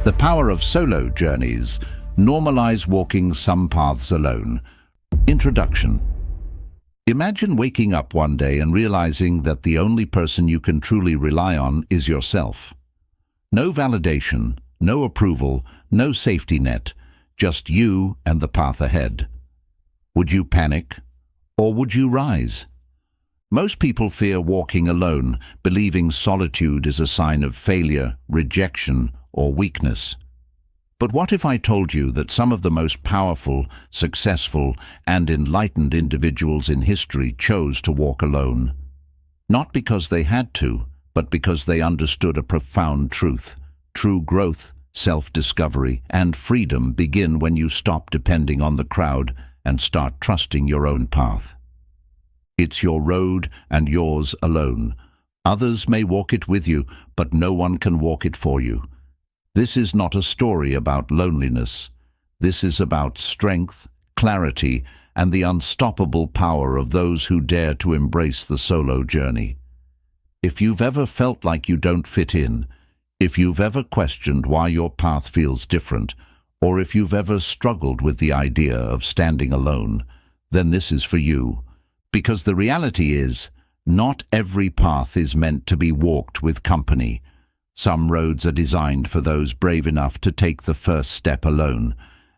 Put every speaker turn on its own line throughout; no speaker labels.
The power of solo journeys. Normalize walking some paths alone. Introduction. Imagine waking up one day and realizing that the only person you can truly rely on is yourself. No validation, no approval, no safety net, just you and the path ahead. Would you panic, or would you rise? Most people fear walking alone, believing solitude is a sign of failure, rejection, or weakness. But what if I told you that some of the most powerful, successful, and enlightened individuals in history chose to walk alone? Not because they had to, but because they understood a profound truth. True growth, self-discovery, and freedom begin when you stop depending on the crowd and start trusting your own path. It's your road and yours alone. Others may walk it with you, but no one can walk it for you. This is not a story about loneliness. This is about strength, clarity, and the unstoppable power of those who dare to embrace the solo journey. If you've ever felt like you don't fit in, if you've ever questioned why your path feels different, or if you've ever struggled with the idea of standing alone, then this is for you. Because the reality is, not every path is meant to be walked with company. Some roads are designed for those brave enough to take the first step alone.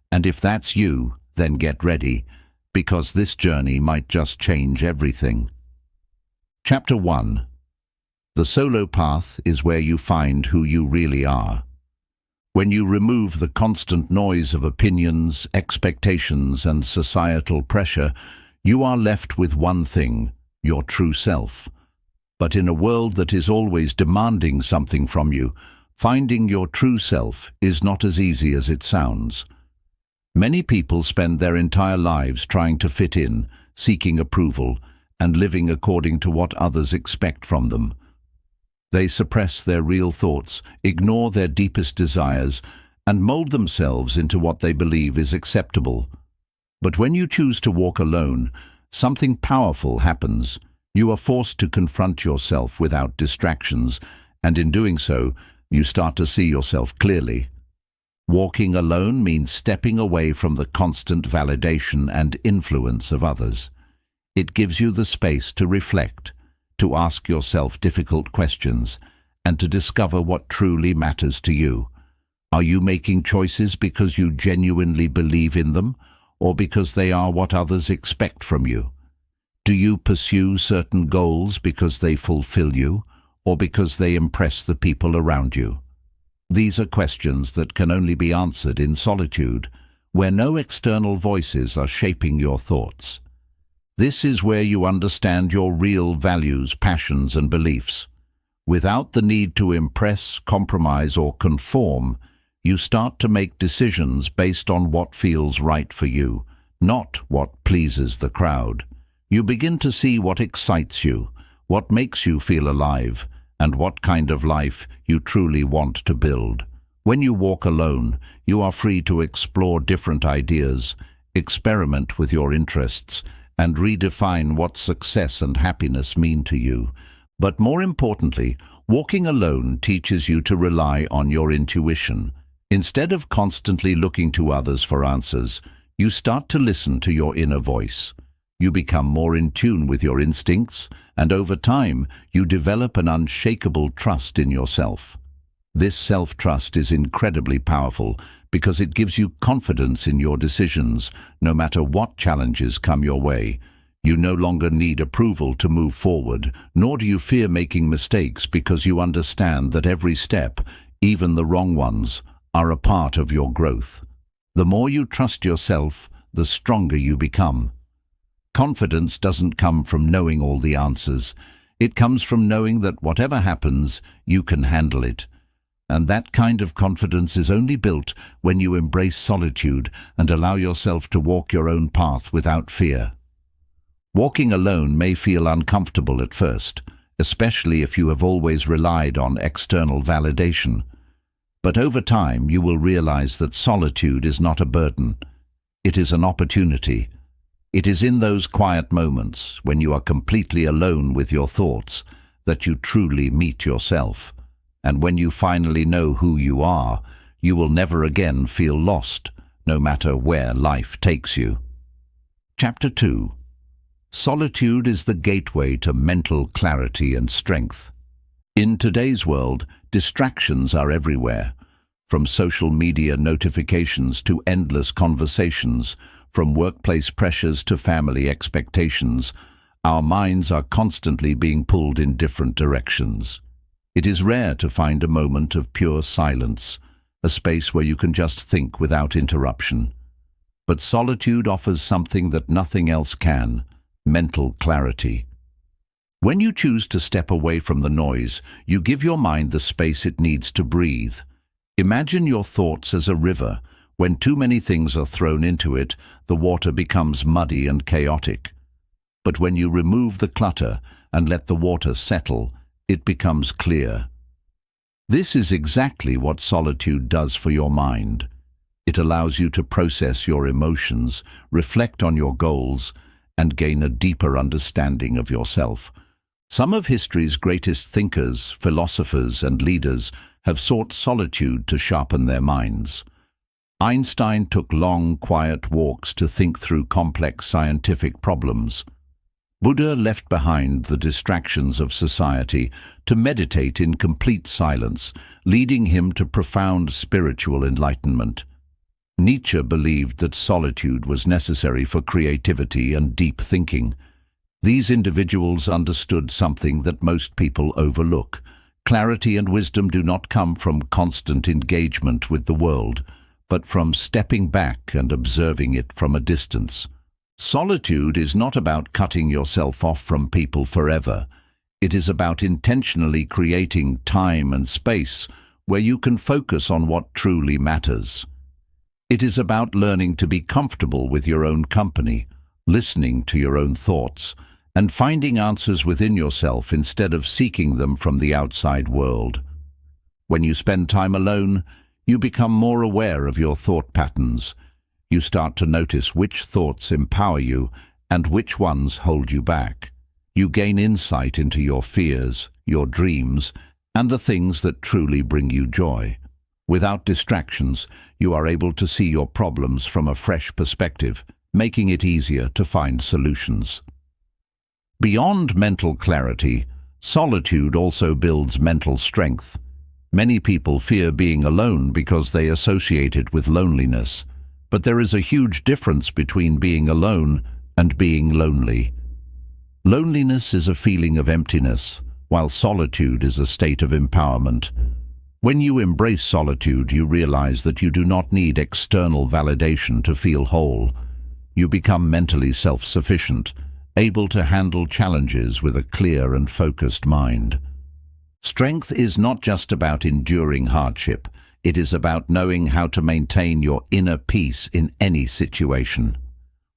And if that's you, then get ready, because this journey might just change everything. Chapter 1. The solo path is where you find who you really are. When you remove the constant noise of opinions, expectations, and societal pressure, you are left with one thing, your true self. But in a world that is always demanding something from you, finding your true self is not as easy as it sounds. Many people spend their entire lives trying to fit in, seeking approval, and living according to what others expect from them. They suppress their real thoughts, ignore their deepest desires, and mold themselves into what they believe is acceptable. But when you choose to walk alone, something powerful happens. You are forced to confront yourself without distractions, and in doing so, you start to see yourself clearly. Walking alone means stepping away from the constant validation and influence of others. It gives you the space to reflect, to ask yourself difficult questions, and to discover what truly matters to you. Are you making choices because you genuinely believe in them, or because they are what others expect from you? Do you pursue certain goals because they fulfill you, or because they impress the people around you? These are questions that can only be answered in solitude, where no external voices are shaping your thoughts. This is where you understand your real values, passions, and beliefs. Without the need to impress, compromise, or conform, you start to make decisions based on what feels right for you, not what pleases the crowd. You begin to see what excites you, what makes you feel alive, and what kind of life you truly want to build. When you walk alone, you are free to explore different ideas, experiment with your interests, and redefine what success and happiness mean to you. But more importantly, walking alone teaches you to rely on your intuition. Instead of constantly looking to others for answers, you start to listen to your inner voice. You become more in tune with your instincts, and over time, you develop an unshakable trust in yourself. This self-trust is incredibly powerful because it gives you confidence in your decisions, no matter what challenges come your way. You no longer need approval to move forward, nor do you fear making mistakes because you understand that every step, even the wrong ones, are a part of your growth. The more you trust yourself, the stronger you become. Confidence doesn't come from knowing all the answers. It comes from knowing that whatever happens, you can handle it. And that kind of confidence is only built when you embrace solitude and allow yourself to walk your own path without fear. Walking alone may feel uncomfortable at first, especially if you have always relied on external validation. But over time, you will realize that solitude is not a burden. It is an opportunity. It is in those quiet moments, when you are completely alone with your thoughts, that you truly meet yourself. And when you finally know who you are, you will never again feel lost, no matter where life takes you. Chapter 2. Solitude is the gateway to mental clarity and strength. In today's world, distractions are everywhere, from social media notifications to endless conversations, from workplace pressures to family expectations. Our minds are constantly being pulled in different directions. It is rare to find a moment of pure silence, a space where you can just think without interruption. But solitude offers something that nothing else can: mental clarity. When you choose to step away from the noise, you give your mind the space it needs to breathe. Imagine your thoughts as a river. When too many things are thrown into it, the water becomes muddy and chaotic. But when you remove the clutter and let the water settle, it becomes clear. This is exactly what solitude does for your mind. It allows you to process your emotions, reflect on your goals, and gain a deeper understanding of yourself. Some of history's greatest thinkers, philosophers, and leaders have sought solitude to sharpen their minds. Einstein took long, quiet walks to think through complex scientific problems. Buddha left behind the distractions of society to meditate in complete silence, leading him to profound spiritual enlightenment. Nietzsche believed that solitude was necessary for creativity and deep thinking. These individuals understood something that most people overlook. Clarity and wisdom do not come from constant engagement with the world, but from stepping back and observing it from a distance. Solitude is not about cutting yourself off from people forever. It is about intentionally creating time and space where you can focus on what truly matters. It is about learning to be comfortable with your own company, listening to your own thoughts, and finding answers within yourself instead of seeking them from the outside world. When you spend time alone, you become more aware of your thought patterns. You start to notice which thoughts empower you and which ones hold you back. You gain insight into your fears, your dreams, and the things that truly bring you joy. Without distractions, you are able to see your problems from a fresh perspective, making it easier to find solutions. Beyond mental clarity, solitude also builds mental strength. Many people fear being alone because they associate it with loneliness. But there is a huge difference between being alone and being lonely. Loneliness is a feeling of emptiness, while solitude is a state of empowerment. When you embrace solitude, you realize that you do not need external validation to feel whole. You become mentally self-sufficient, able to handle challenges with a clear and focused mind. Strength is not just about enduring hardship. It is about knowing how to maintain your inner peace in any situation.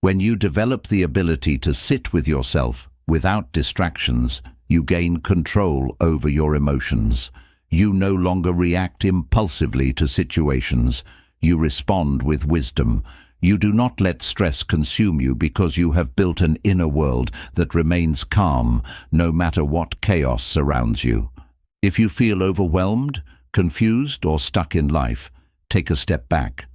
When you develop the ability to sit with yourself without distractions, you gain control over your emotions. You no longer react impulsively to situations. You respond with wisdom. You do not let stress consume you because you have built an inner world that remains calm no matter what chaos surrounds you. If you feel overwhelmed, confused, or stuck in life, take a step back.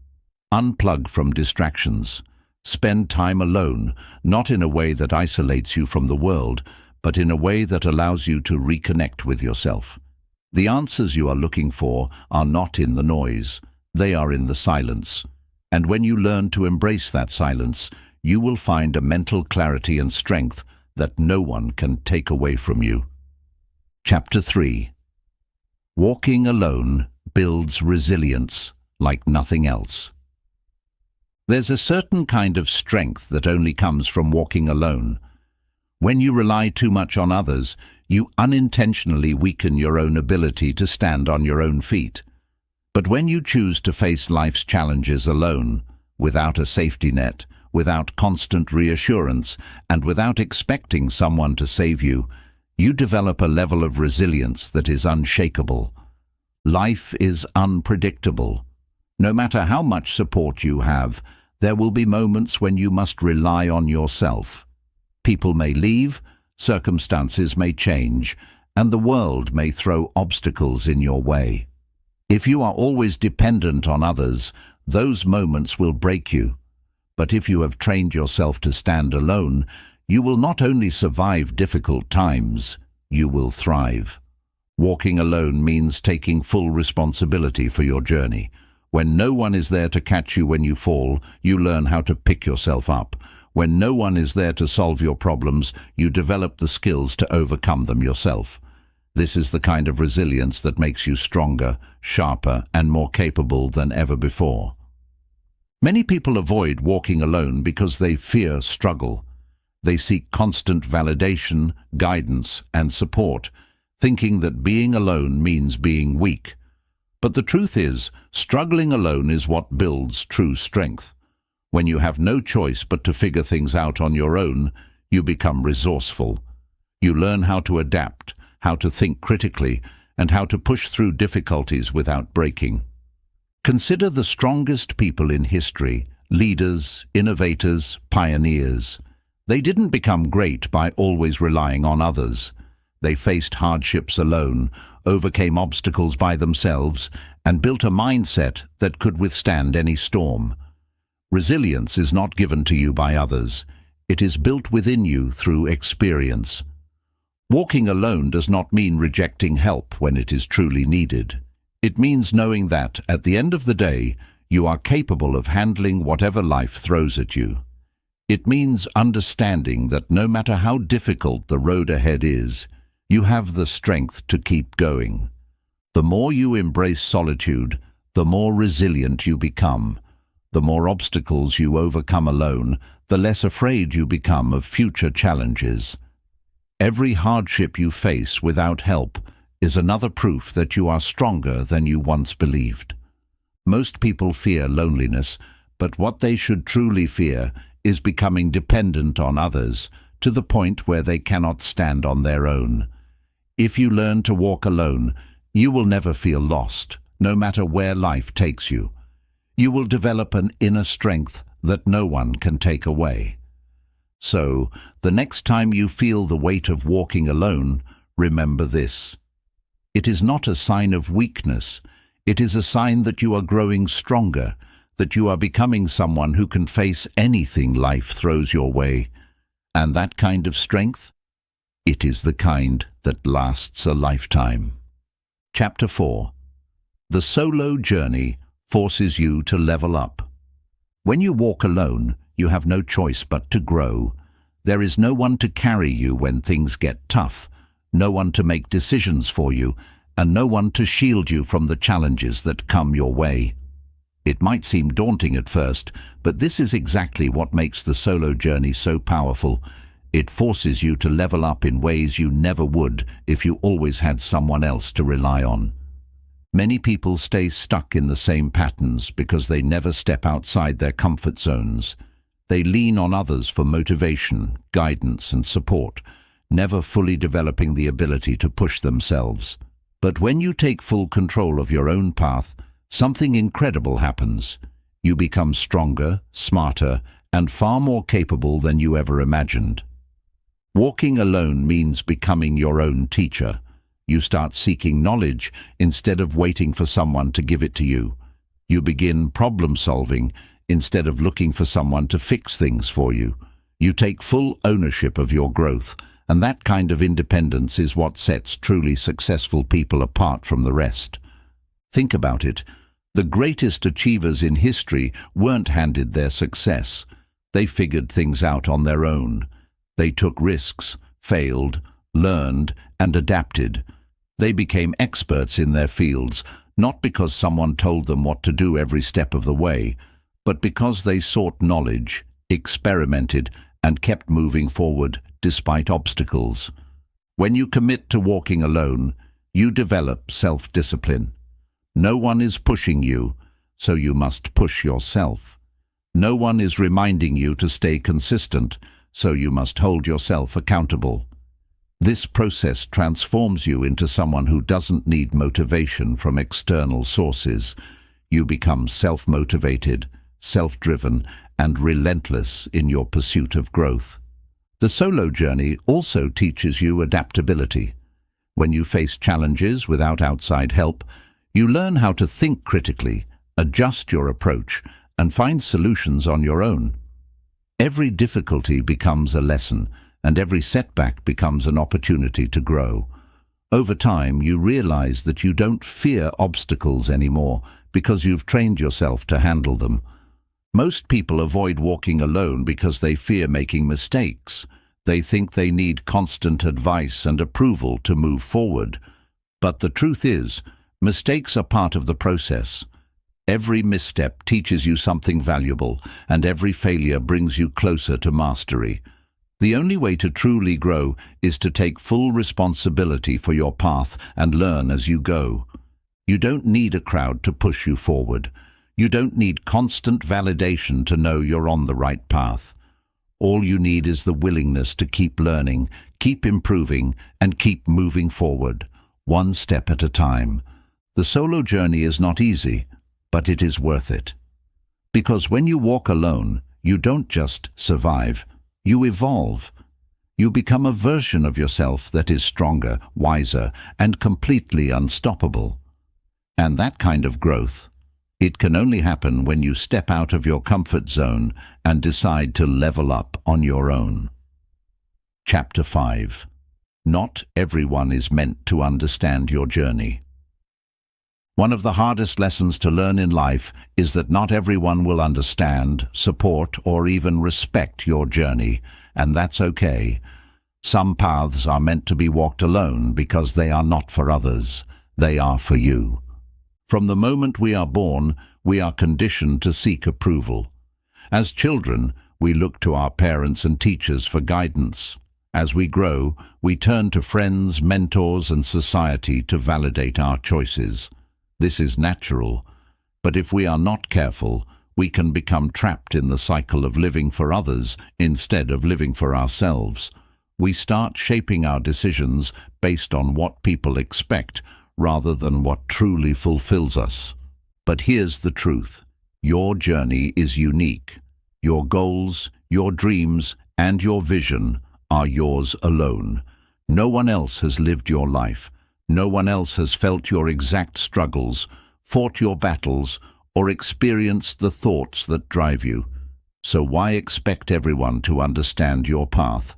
Unplug from distractions. Spend time alone, not in a way that isolates you from the world, but in a way that allows you to reconnect with yourself. The answers you are looking for are not in the noise, they are in the silence. And when you learn to embrace that silence, you will find a mental clarity and strength that no one can take away from you. Chapter 3. Walking alone builds resilience like nothing else. There's a certain kind of strength that only comes from walking alone. When you rely too much on others, you unintentionally weaken your own ability to stand on your own feet. But when you choose to face life's challenges alone, without a safety net, without constant reassurance, and without expecting someone to save you, you develop a level of resilience that is unshakable. Life is unpredictable. No matter how much support you have, there will be moments when you must rely on yourself. People may leave, circumstances may change, and the world may throw obstacles in your way. If you are always dependent on others, those moments will break you. But if you have trained yourself to stand alone, you will not only survive difficult times, you will thrive. Walking alone means taking full responsibility for your journey. When no one is there to catch you when you fall, you learn how to pick yourself up. When no one is there to solve your problems, you develop the skills to overcome them yourself. This is the kind of resilience that makes you stronger, sharper, and more capable than ever before. Many people avoid walking alone because they fear struggle. They seek constant validation, guidance, and support, thinking that being alone means being weak. But the truth is, struggling alone is what builds true strength. When you have no choice but to figure things out on your own, you become resourceful. You learn how to adapt, how to think critically, and how to push through difficulties without breaking. Consider the strongest people in history, leaders, innovators, pioneers. They didn't become great by always relying on others. They faced hardships alone, overcame obstacles by themselves, and built a mindset that could withstand any storm. Resilience is not given to you by others. It is built within you through experience. Walking alone does not mean rejecting help when it is truly needed. It means knowing that, at the end of the day, you are capable of handling whatever life throws at you. It means understanding that no matter how difficult the road ahead is, you have the strength to keep going. The more you embrace solitude, the more resilient you become. The more obstacles you overcome alone, the less afraid you become of future challenges. Every hardship you face without help is another proof that you are stronger than you once believed. Most people fear loneliness, but what they should truly fear is becoming dependent on others to the point where they cannot stand on their own. If you learn to walk alone, you will never feel lost, no matter where life takes you. You will develop an inner strength that no one can take away. So, the next time you feel the weight of walking alone, remember this. It is not a sign of weakness. It is a sign that you are growing stronger, that you are becoming someone who can face anything life throws your way. And that kind of strength? It is the kind that lasts a lifetime. Chapter 4. The solo journey forces you to level up. When you walk alone, you have no choice but to grow. There is no one to carry you when things get tough, no one to make decisions for you, and no one to shield you from the challenges that come your way. It might seem daunting at first, but this is exactly what makes the solo journey so powerful. It forces you to level up in ways you never would if you always had someone else to rely on. Many people stay stuck in the same patterns because they never step outside their comfort zones. They lean on others for motivation, guidance, and support, never fully developing the ability to push themselves. But when you take full control of your own path, something incredible happens. You become stronger, smarter, and far more capable than you ever imagined. Walking alone means becoming your own teacher. You start seeking knowledge instead of waiting for someone to give it to you. You begin problem-solving instead of looking for someone to fix things for you. You take full ownership of your growth, and that kind of independence is what sets truly successful people apart from the rest. Think about it. The greatest achievers in history weren't handed their success. They figured things out on their own. They took risks, failed, learned, and adapted. They became experts in their fields, not because someone told them what to do every step of the way, but because they sought knowledge, experimented, and kept moving forward despite obstacles. When you commit to walking alone, you develop self-discipline. No one is pushing you, so you must push yourself. No one is reminding you to stay consistent, so you must hold yourself accountable. This process transforms you into someone who doesn't need motivation from external sources. You become self-motivated, self-driven, and relentless in your pursuit of growth. The solo journey also teaches you adaptability. When you face challenges without outside help, You learn how to think critically, adjust your approach, and find solutions on your own. Every difficulty becomes a lesson, and every setback becomes an opportunity to grow. Over time, you realize that you don't fear obstacles anymore because you've trained yourself to handle them. Most people avoid walking alone because they fear making mistakes. They think they need constant advice and approval to move forward. But the truth is, mistakes are part of the process. Every misstep teaches you something valuable, and every failure brings you closer to mastery. The only way to truly grow is to take full responsibility for your path and learn as you go. You don't need a crowd to push you forward. You don't need constant validation to know you're on the right path. All you need is the willingness to keep learning, keep improving, and keep moving forward, one step at a time. The solo journey is not easy, but it is worth it. Because when you walk alone, you don't just survive, you evolve. You become a version of yourself that is stronger, wiser, and completely unstoppable. And that kind of growth, it can only happen when you step out of your comfort zone and decide to level up on your own. Chapter 5. Not everyone is meant to understand your journey. One of the hardest lessons to learn in life is that not everyone will understand, support, or even respect your journey, and that's okay. Some paths are meant to be walked alone because they are not for others. They are for you. From the moment we are born, we are conditioned to seek approval. As children, we look to our parents and teachers for guidance. As we grow, we turn to friends, mentors, and society to validate our choices. This is natural, but if we are not careful, we can become trapped in the cycle of living for others instead of living for ourselves. We start shaping our decisions based on what people expect rather than what truly fulfills us. But here's the truth. Your journey is unique. Your goals, your dreams, and your vision are yours alone. No one else has lived your life. No one else has felt your exact struggles, fought your battles, or experienced the thoughts that drive you. So why expect everyone to understand your path?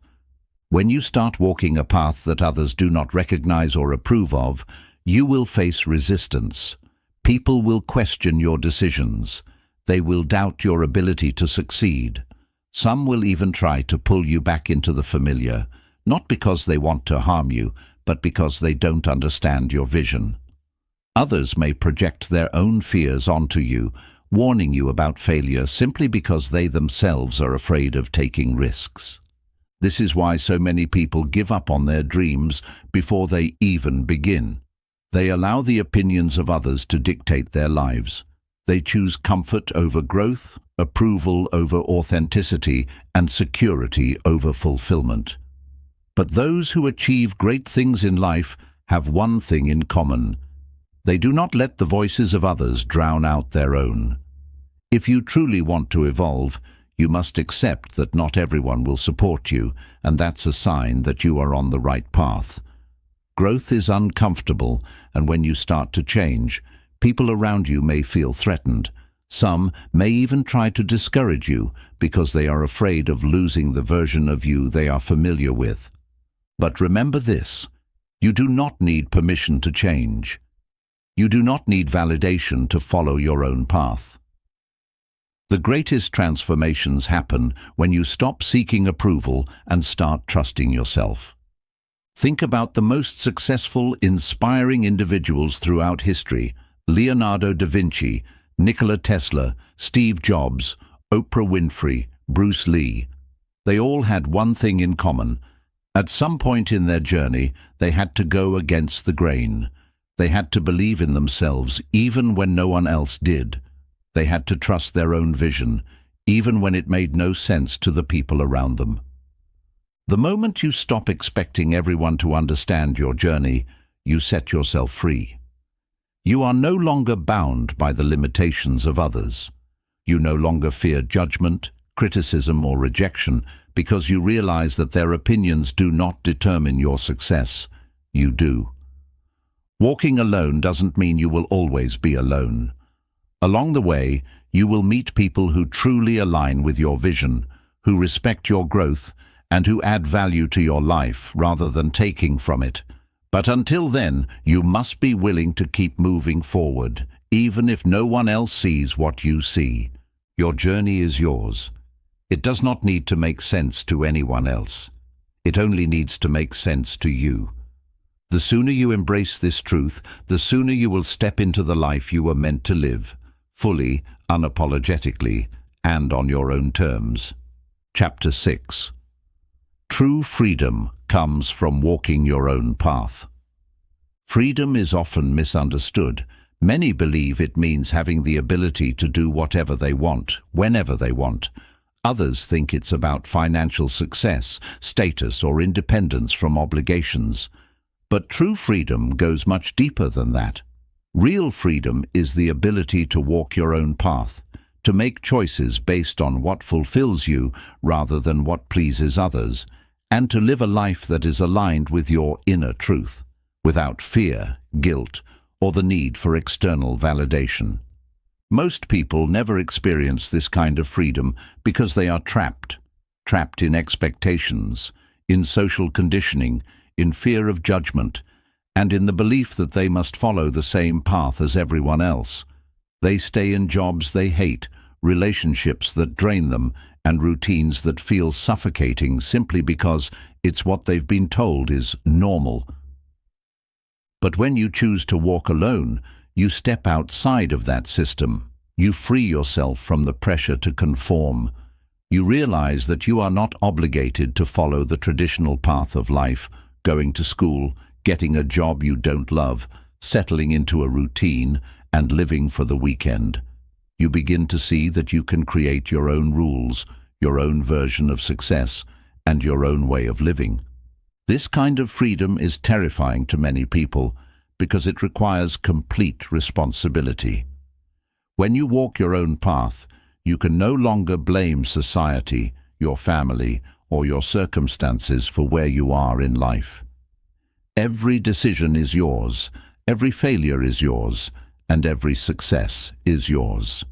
When you start walking a path that others do not recognize or approve of, you will face resistance. People will question your decisions. They will doubt your ability to succeed. Some will even try to pull you back into the familiar, not because they want to harm you, but because they don't understand your vision. Others may project their own fears onto you, warning you about failure simply because they themselves are afraid of taking risks. This is why so many people give up on their dreams before they even begin. They allow the opinions of others to dictate their lives. They choose comfort over growth, approval over authenticity, and security over fulfillment. But those who achieve great things in life have one thing in common. They do not let the voices of others drown out their own. If you truly want to evolve, you must accept that not everyone will support you, and that's a sign that you are on the right path. Growth is uncomfortable, and when you start to change, people around you may feel threatened. Some may even try to discourage you because they are afraid of losing the version of you they are familiar with. But remember this, you do not need permission to change. You do not need validation to follow your own path. The greatest transformations happen when you stop seeking approval and start trusting yourself. Think about the most successful, inspiring individuals throughout history: Leonardo da Vinci, Nikola Tesla, Steve Jobs, Oprah Winfrey, Bruce Lee. They all had one thing in common. At some point in their journey, they had to go against the grain. They had to believe in themselves even when no one else did. They had to trust their own vision, even when it made no sense to the people around them. The moment you stop expecting everyone to understand your journey, you set yourself free. You are no longer bound by the limitations of others. You no longer fear judgment, criticism, or rejection because you realize that their opinions do not determine your success. You do. Walking alone doesn't mean you will always be alone. Along the way, you will meet people who truly align with your vision, who respect your growth, and who add value to your life rather than taking from it. But until then, you must be willing to keep moving forward, even if no one else sees what you see. Your journey is yours. It does not need to make sense to anyone else. It only needs to make sense to you. The sooner you embrace this truth, the sooner you will step into the life you were meant to live, fully, unapologetically, and on your own terms. Chapter 6. True freedom comes from walking your own path. Freedom is often misunderstood. Many believe it means having the ability to do whatever they want, whenever they want. Others think it's about financial success, status, or independence from obligations. But true freedom goes much deeper than that. Real freedom is the ability to walk your own path, to make choices based on what fulfills you rather than what pleases others, and to live a life that is aligned with your inner truth, without fear, guilt, or the need for external validation. Most people never experience this kind of freedom because they are trapped in expectations, in social conditioning, in fear of judgment, and in the belief that they must follow the same path as everyone else. They stay in jobs they hate, relationships that drain them, and routines that feel suffocating simply because it's what they've been told is normal. But when you choose to walk alone, you step outside of that system. You free yourself from the pressure to conform. You realize that you are not obligated to follow the traditional path of life, going to school, getting a job you don't love, settling into a routine, and living for the weekend. You begin to see that you can create your own rules, your own version of success, and your own way of living. This kind of freedom is terrifying to many people because it requires complete responsibility. When you walk your own path, you can no longer blame society, your family, or your circumstances for where you are in life. Every decision is yours, every failure is yours, and every success is yours.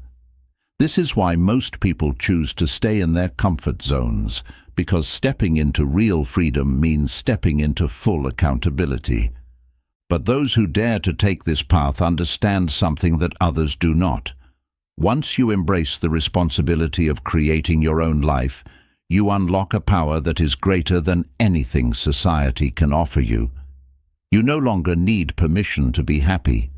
This is why most people choose to stay in their comfort zones, because stepping into real freedom means stepping into full accountability. But those who dare to take this path understand something that others do not. Once you embrace the responsibility of creating your own life, you unlock a power that is greater than anything society can offer you. You no longer need permission to be happy.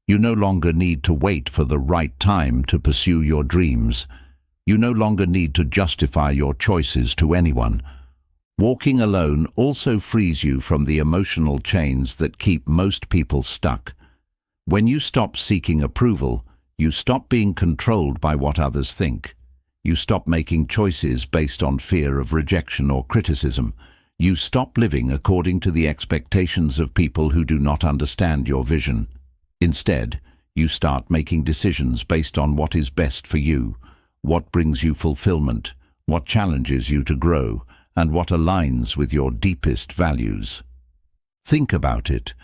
You no longer need to wait for the right time to pursue your dreams. You no longer need to justify your choices to anyone. Walking alone also frees you from the emotional chains that keep most people stuck. When you stop seeking approval, you stop being controlled by what others think. You stop making choices based on fear of rejection or criticism. You stop living according to the expectations of people who do not understand your vision. Instead, you start making decisions based on what is best for you, what brings you fulfillment, what challenges you to grow, and what aligns with your deepest values. Think about it.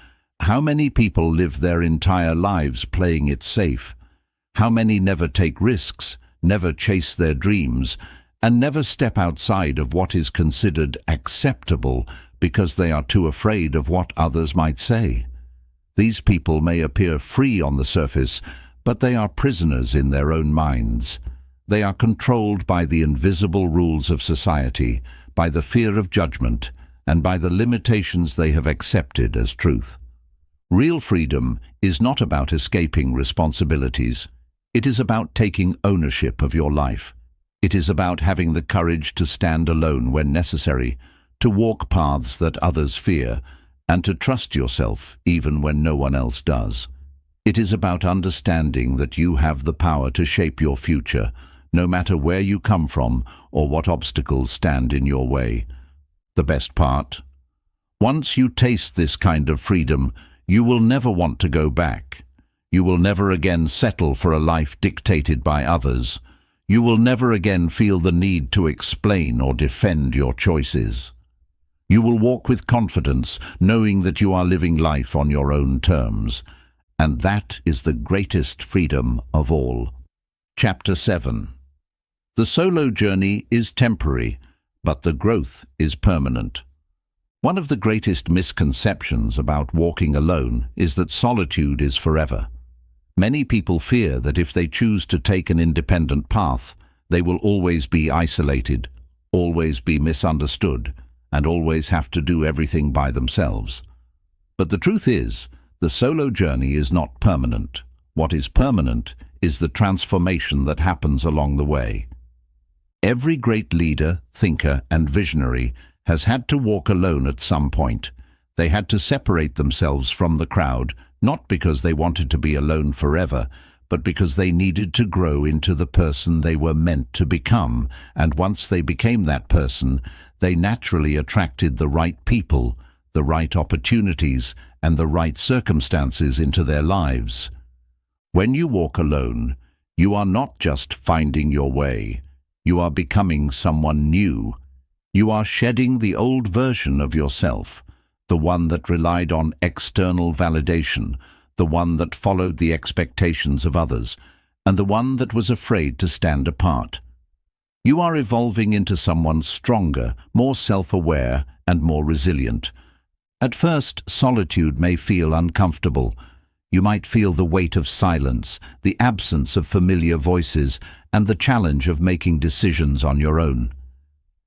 How many people live their entire lives playing it safe? How many never take risks, never chase their dreams, and never step outside of what is considered acceptable because they are too afraid of what others might say? These people may appear free on the surface, but they are prisoners in their own minds. They are controlled by the invisible rules of society, by the fear of judgment, and by the limitations they have accepted as truth. Real freedom is not about escaping responsibilities. It is about taking ownership of your life. It is about having the courage to stand alone when necessary, to walk paths that others fear, and to trust yourself even when no one else does. It is about understanding that you have the power to shape your future, no matter where you come from or what obstacles stand in your way. The best part? Once you taste this kind of freedom, you will never want to go back. You will never again settle for a life dictated by others. You will never again feel the need to explain or defend your choices. You will walk with confidence, knowing that you are living life on your own terms. And that is the greatest freedom of all. Chapter 7. The solo journey is temporary, but the growth is permanent. One of the greatest misconceptions about walking alone is that solitude is forever. Many people fear that if they choose to take an independent path, they will always be isolated, always be misunderstood, and always have to do everything by themselves. But the truth is, the solo journey is not permanent. What is permanent is the transformation that happens along the way. Every great leader, thinker, and visionary has had to walk alone at some point. They had to separate themselves from the crowd, not because they wanted to be alone forever, but because they needed to grow into the person they were meant to become, and once they became that person, they naturally attracted the right people, the right opportunities, and the right circumstances into their lives. When you walk alone, you are not just finding your way. You are becoming someone new. You are shedding the old version of yourself, the one that relied on external validation, the one that followed the expectations of others, and the one that was afraid to stand apart. You are evolving into someone stronger, more self-aware, and more resilient. At first, solitude may feel uncomfortable. You might feel the weight of silence, the absence of familiar voices, and the challenge of making decisions on your own.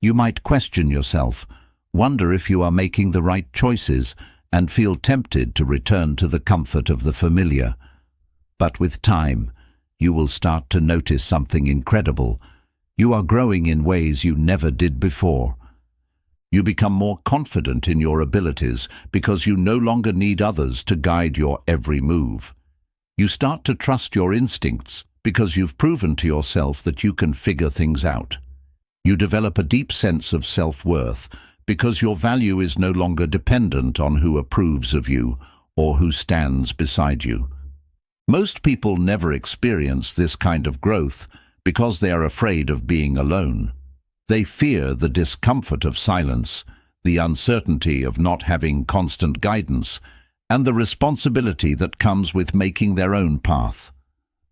You might question yourself, wonder if you are making the right choices, and feel tempted to return to the comfort of the familiar. But with time, you will start to notice something incredible. You are growing in ways you never did before. You become more confident in your abilities because you no longer need others to guide your every move. You start to trust your instincts because you've proven to yourself that you can figure things out. You develop a deep sense of self-worth because your value is no longer dependent on who approves of you or who stands beside you. Most people never experience this kind of growth because they are afraid of being alone. They fear the discomfort of silence, the uncertainty of not having constant guidance, and the responsibility that comes with making their own path.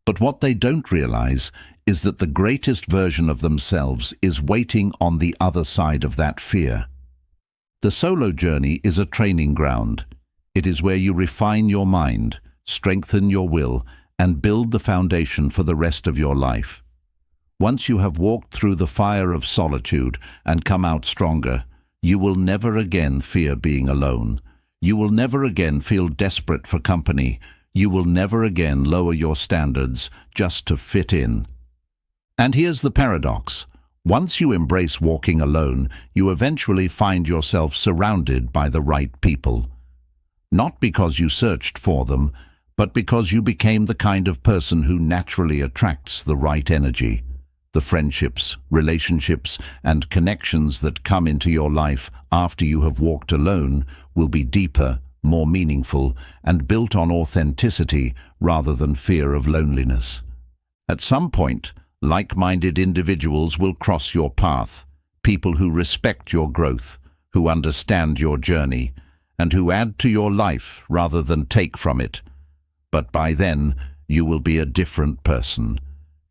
But what they don't realize is that the greatest version of themselves is waiting on the other side of that fear. The solo journey is a training ground. It is where you refine your mind, strengthen your will, and build the foundation for the rest of your life. Once you have walked through the fire of solitude and come out stronger, you will never again fear being alone. You will never again feel desperate for company. You will never again lower your standards just to fit in. And here's the paradox. Once you embrace walking alone, you eventually find yourself surrounded by the right people. Not because you searched for them, but because you became the kind of person who naturally attracts the right energy. The friendships, relationships, and connections that come into your life after you have walked alone will be deeper, more meaningful, and built on authenticity rather than fear of loneliness. At some point, like-minded individuals will cross your path, people who respect your growth, who understand your journey, and who add to your life rather than take from it. But by then, you will be a different person.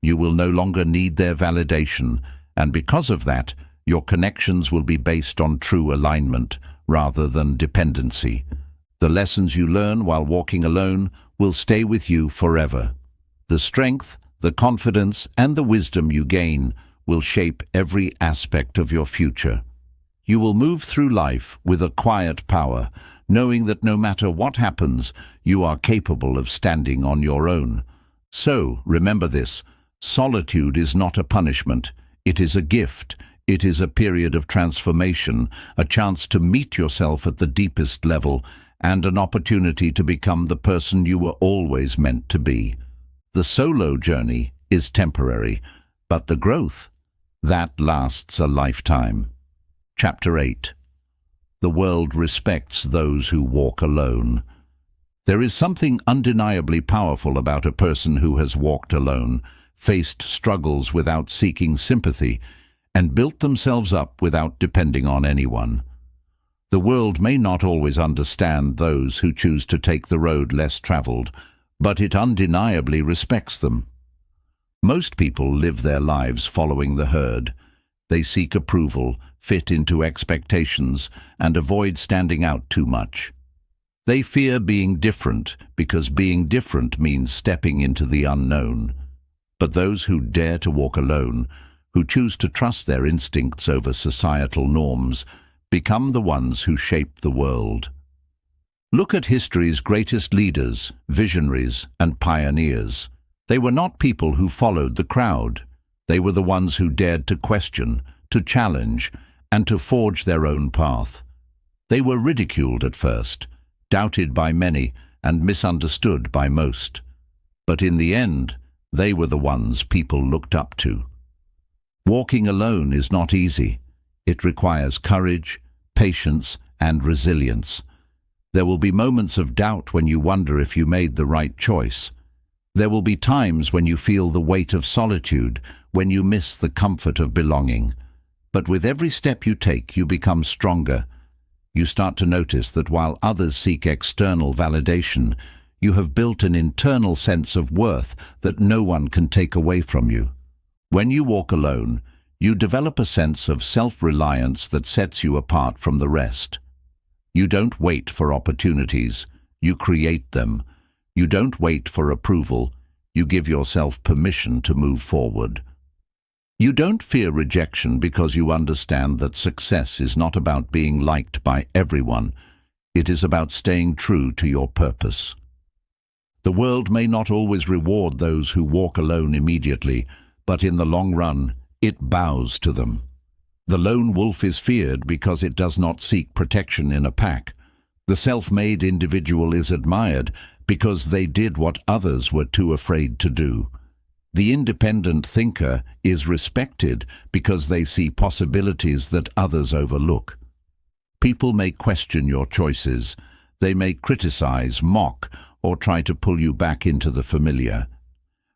You will no longer need their validation, and because of that, your connections will be based on true alignment rather than dependency. The lessons you learn while walking alone will stay with you forever. The strength, the confidence, and the wisdom you gain will shape every aspect of your future. You will move through life with a quiet power, knowing that no matter what happens, you are capable of standing on your own. So, remember this. Solitude is not a punishment. It is a gift. It is a period of transformation, a chance to meet yourself at the deepest level, and an opportunity to become the person you were always meant to be. The solo journey is temporary, but the growth, that lasts a lifetime. Chapter 8. The world respects those who walk alone. There is something undeniably powerful about a person who has walked alone, faced struggles without seeking sympathy, and built themselves up without depending on anyone. The world may not always understand those who choose to take the road less traveled, but it undeniably respects them. Most people live their lives following the herd. They seek approval, fit into expectations, and avoid standing out too much. They fear being different because being different means stepping into the unknown. But those who dare to walk alone, who choose to trust their instincts over societal norms, become the ones who shape the world. Look at history's greatest leaders, visionaries, and pioneers. They were not people who followed the crowd. They were the ones who dared to question, to challenge, and to forge their own path. They were ridiculed at first, doubted by many, and misunderstood by most. But in the end, they were the ones people looked up to. Walking alone is not easy. It requires courage, patience, and resilience. There will be moments of doubt when you wonder if you made the right choice. There will be times when you feel the weight of solitude, when you miss the comfort of belonging. But with every step you take, you become stronger. You start to notice that while others seek external validation, you have built an internal sense of worth that no one can take away from you. When you walk alone, you develop a sense of self-reliance that sets you apart from the rest. You don't wait for opportunities, you create them. You don't wait for approval, you give yourself permission to move forward. You don't fear rejection because you understand that success is not about being liked by everyone. It is about staying true to your purpose. The world may not always reward those who walk alone immediately, but in the long run, it bows to them. The lone wolf is feared because it does not seek protection in a pack. The self-made individual is admired because they did what others were too afraid to do. The independent thinker is respected because they see possibilities that others overlook. People may question your choices. They may criticize, mock, or try to pull you back into the familiar.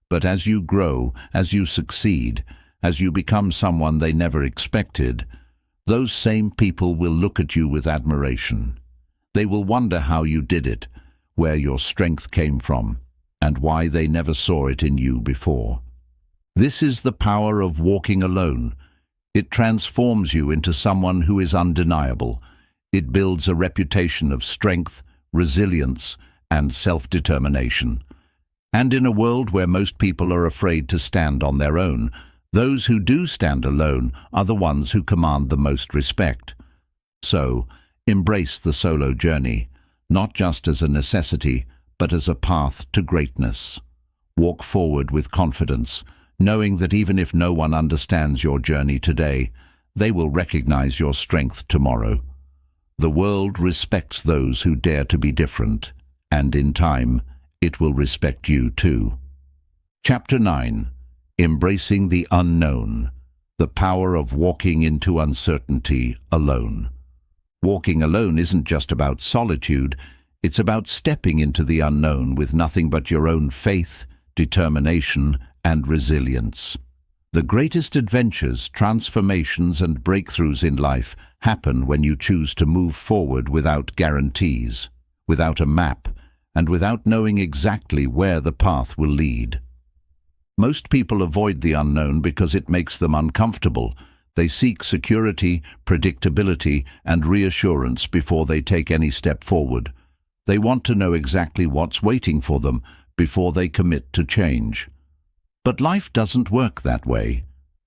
But as you grow, as you succeed, as you become someone they never expected, those same people will look at you with admiration. They will wonder how you did it, where your strength came from, and why they never saw it in you before. This is the power of walking alone. It transforms you into someone who is undeniable. It builds a reputation of strength, resilience, and self-determination. And in a world where most people are afraid to stand on their own, those who do stand alone are the ones who command the most respect. So, embrace the solo journey, not just as a necessity, but as a path to greatness. Walk forward with confidence, knowing that even if no one understands your journey today, they will recognize your strength tomorrow. The world respects those who dare to be different, and in time, it will respect you too. Chapter 9. Embracing the Unknown. The Power of Walking into Uncertainty Alone. Walking alone isn't just about solitude, it's about stepping into the unknown with nothing but your own faith, determination, and resilience. The greatest adventures, transformations, and breakthroughs in life happen when you choose to move forward without guarantees, without a map, and without knowing exactly where the path will lead. Most people avoid the unknown because it makes them uncomfortable. They seek security, predictability, and reassurance before they take any step forward. They want to know exactly what's waiting for them before they commit to change. But life doesn't work that way.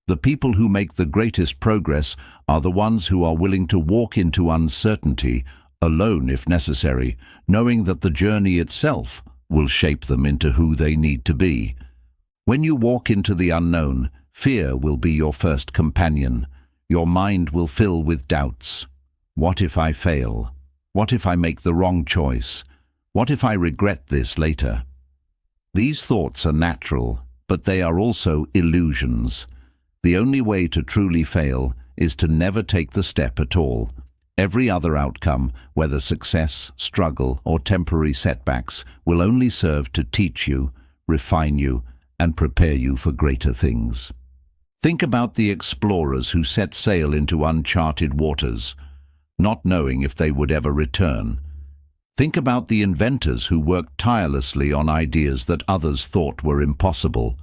The people who make the greatest progress are the ones who are willing to walk into uncertainty, alone if necessary, knowing that the journey itself will shape them into who they need to be. When you walk into the unknown, fear will be your first companion. Your mind will fill with doubts. What if I fail? What if I make the wrong choice? What if I regret this later? These thoughts are natural, but they are also illusions. The only way to truly fail is to never take the step at all. Every other outcome, whether success, struggle, or temporary setbacks, will only serve to teach you, refine you, and prepare you for greater things. Think about the explorers who set sail into uncharted waters. not knowing if they would ever return. Think about the inventors who worked tirelessly on ideas that others thought were impossible.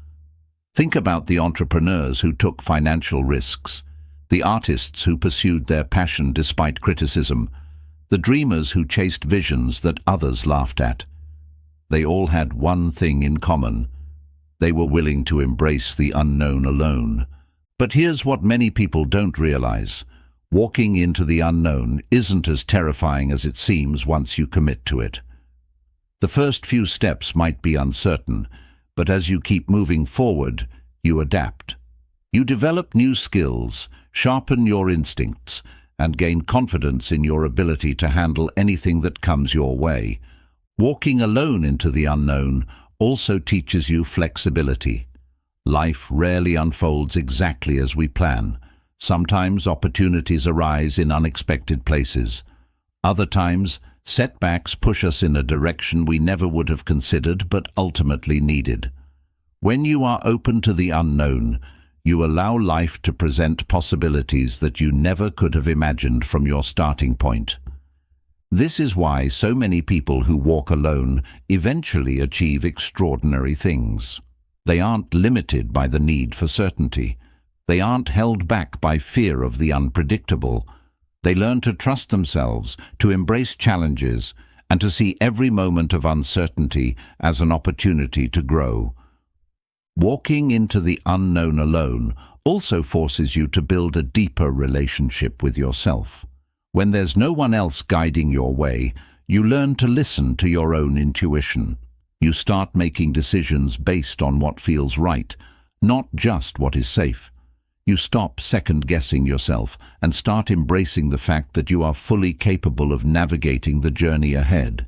Think about the entrepreneurs who took financial risks, the artists who pursued their passion despite criticism, the dreamers who chased visions that others laughed at. They all had one thing in common. They were willing to embrace the unknown alone. But here's what many people don't realize. Walking into the unknown isn't as terrifying as it seems once you commit to it. The first few steps might be uncertain, but as you keep moving forward, you adapt. You develop new skills, sharpen your instincts, and gain confidence in your ability to handle anything that comes your way. Walking alone into the unknown also teaches you flexibility. Life rarely unfolds exactly as we plan. Sometimes opportunities arise in unexpected places. Other times, setbacks push us in a direction we never would have considered but ultimately needed. When you are open to the unknown, you allow life to present possibilities that you never could have imagined from your starting point. This is why so many people who walk alone eventually achieve extraordinary things. They aren't limited by the need for certainty. They aren't held back by fear of the unpredictable. They learn to trust themselves, to embrace challenges, and to see every moment of uncertainty as an opportunity to grow. Walking into the unknown alone also forces you to build a deeper relationship with yourself. When there's no one else guiding your way, you learn to listen to your own intuition. You start making decisions based on what feels right, not just what is safe. You stop second-guessing yourself and start embracing the fact that you are fully capable of navigating the journey ahead.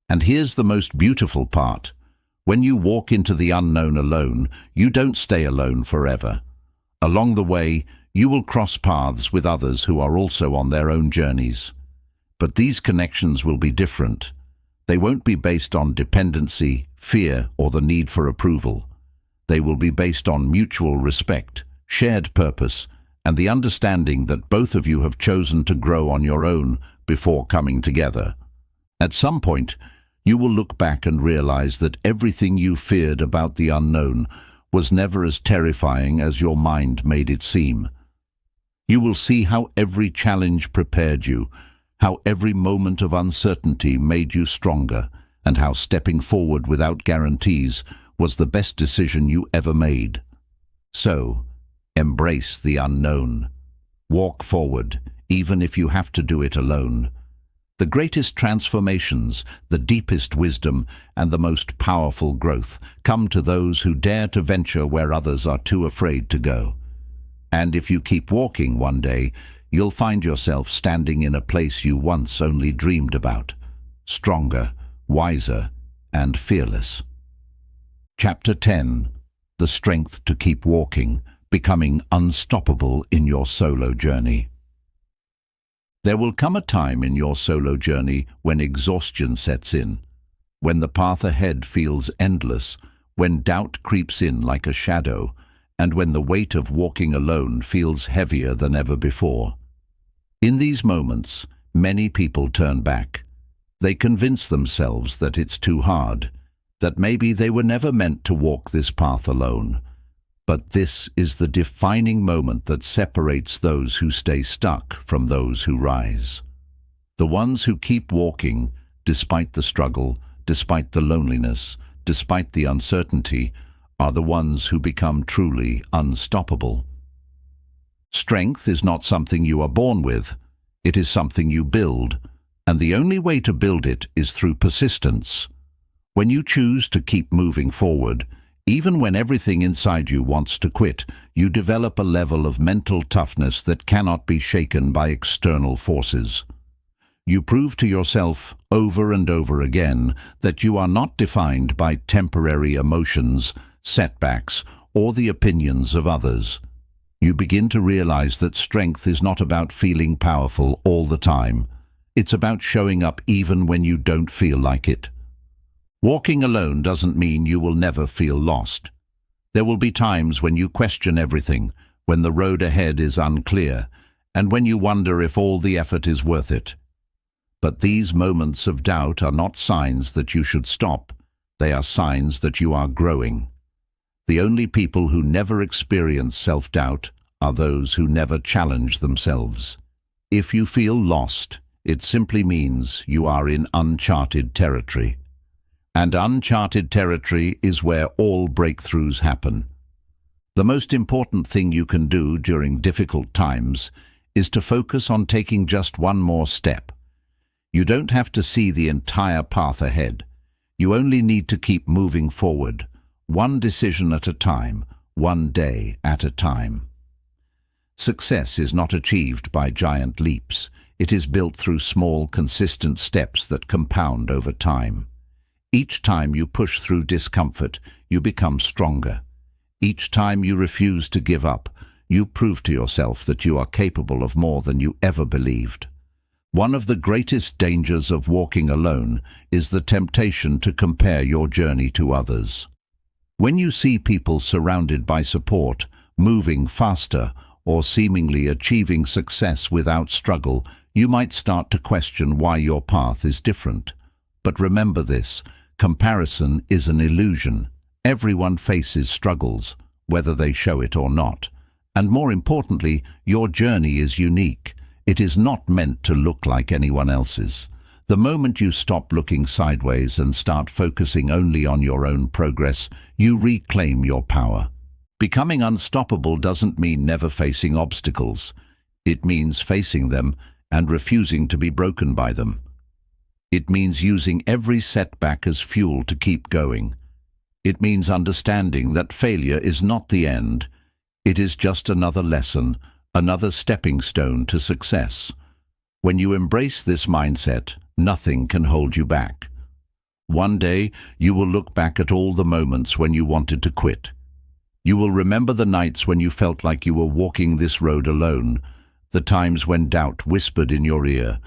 And here's the most beautiful part. When you walk into the unknown alone, you don't stay alone forever. Along the way, you will cross paths with others who are also on their own journeys. But these connections will be different. They won't be based on dependency, fear, or the need for approval. They will be based on mutual respect, shared purpose, and the understanding that both of you have chosen to grow on your own before coming together. At some point, you will look back and realize that everything you feared about the unknown was never as terrifying as your mind made it seem. You will see how every challenge prepared you, how every moment of uncertainty made you stronger, and how stepping forward without guarantees was the best decision you ever made. So, embrace the unknown. Walk forward, even if you have to do it alone. The greatest transformations, the deepest wisdom, and the most powerful growth come to those who dare to venture where others are too afraid to go. And if you keep walking one day, you'll find yourself standing in a place you once only dreamed about, stronger, wiser, and fearless. Chapter 10. The Strength to Keep Walking, Becoming Unstoppable in Your Solo Journey. There will come a time in your solo journey when exhaustion sets in, when the path ahead feels endless, when doubt creeps in like a shadow, and when the weight of walking alone feels heavier than ever before. In these moments, many people turn back. They convince themselves that it's too hard, that maybe they were never meant to walk this path alone. But this is the defining moment that separates those who stay stuck from those who rise. The ones who keep walking, despite the struggle, despite the loneliness, despite the uncertainty, are the ones who become truly unstoppable. Strength is not something you are born with. It is something you build, and the only way to build it is through persistence. When you choose to keep moving forward, even when everything inside you wants to quit, you develop a level of mental toughness that cannot be shaken by external forces. You prove to yourself over and over again that you are not defined by temporary emotions, setbacks, or the opinions of others. You begin to realize that strength is not about feeling powerful all the time. It's about showing up even when you don't feel like it. Walking alone doesn't mean you will never feel lost. There will be times when you question everything, when the road ahead is unclear, and when you wonder if all the effort is worth it. But these moments of doubt are not signs that you should stop. They are signs that you are growing. The only people who never experience self-doubt are those who never challenge themselves. If you feel lost, it simply means you are in uncharted territory. And uncharted territory is where all breakthroughs happen. The most important thing you can do during difficult times is to focus on taking just one more step. You don't have to see the entire path ahead. You only need to keep moving forward, one decision at a time, one day at a time. Success is not achieved by giant leaps. It is built through small, consistent steps that compound over time. Each time you push through discomfort, you become stronger. Each time you refuse to give up, you prove to yourself that you are capable of more than you ever believed. One of the greatest dangers of walking alone is the temptation to compare your journey to others. When you see people surrounded by support, moving faster, or seemingly achieving success without struggle, you might start to question why your path is different. But remember this, comparison is an illusion. Everyone faces struggles, whether they show it or not. And more importantly, your journey is unique. It is not meant to look like anyone else's. The moment you stop looking sideways and start focusing only on your own progress, you reclaim your power. Becoming unstoppable doesn't mean never facing obstacles. It means facing them and refusing to be broken by them. It means using every setback as fuel to keep going. It means understanding that failure is not the end. It is just another lesson, another stepping stone to success. When you embrace this mindset, nothing can hold you back. One day, you will look back at all the moments when you wanted to quit. You will remember the nights when you felt like you were walking this road alone, the times when doubt whispered in your ear,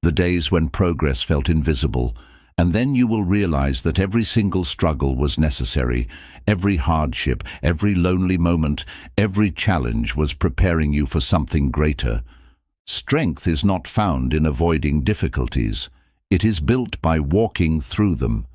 the days when progress felt invisible, and then you will realize that every single struggle was necessary, every hardship, every lonely moment, every challenge was preparing you for something greater. Strength is not found in avoiding difficulties. It is built by walking through them.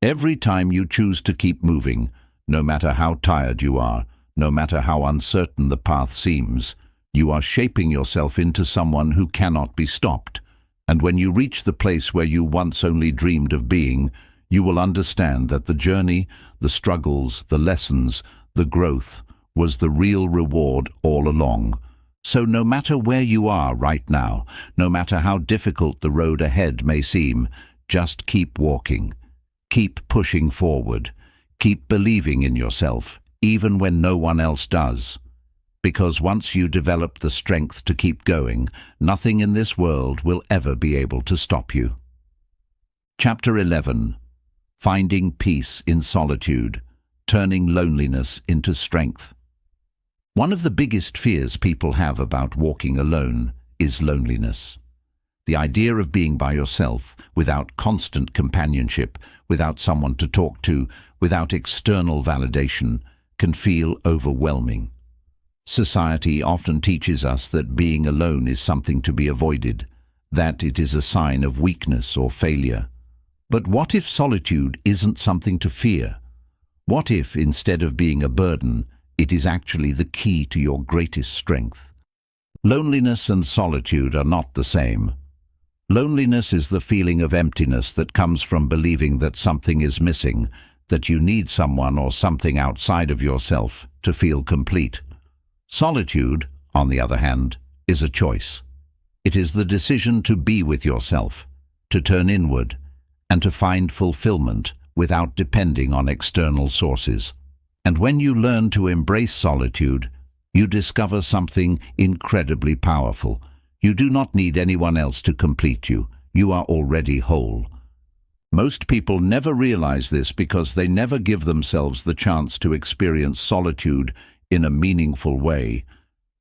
Every time you choose to keep moving, no matter how tired you are, no matter how uncertain the path seems, you are shaping yourself into someone who cannot be stopped. And when you reach the place where you once only dreamed of being, you will understand that the journey, the struggles, the lessons, the growth was the real reward all along. So no matter where you are right now, no matter how difficult the road ahead may seem, just keep walking. Keep pushing forward. Keep believing in yourself, even when no one else does. Because once you develop the strength to keep going, nothing in this world will ever be able to stop you. Chapter 11. Finding Peace in Solitude, Turning Loneliness into Strength. One of the biggest fears people have about walking alone is loneliness. The idea of being by yourself, without constant companionship, without someone to talk to, without external validation, can feel overwhelming. Society often teaches us that being alone is something to be avoided, that it is a sign of weakness or failure. But what if solitude isn't something to fear? What if, instead of being a burden, it is actually the key to your greatest strength? Loneliness and solitude are not the same. Loneliness is the feeling of emptiness that comes from believing that something is missing, that you need someone or something outside of yourself to feel complete. Solitude, on the other hand, is a choice. It is the decision to be with yourself, to turn inward, and to find fulfillment without depending on external sources. And when you learn to embrace solitude, you discover something incredibly powerful. You do not need anyone else to complete you. You are already whole. Most people never realize this because they never give themselves the chance to experience solitude in a meaningful way.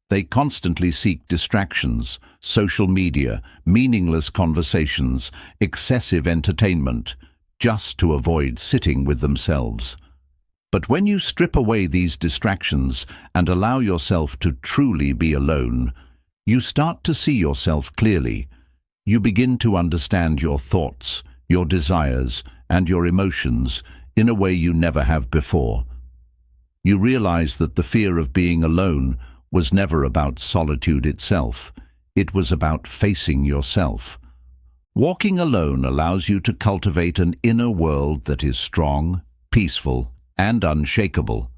They constantly seek distractions, social media, meaningless conversations, excessive entertainment, just to avoid sitting with themselves. But when you strip away these distractions and allow yourself to truly be alone, You start to see yourself clearly. You begin to understand your thoughts, your desires, and your emotions in a way you never have before. You realize that the fear of being alone was never about solitude itself. It was about facing yourself. Walking alone allows you to cultivate an inner world that is strong, peaceful, and unshakable.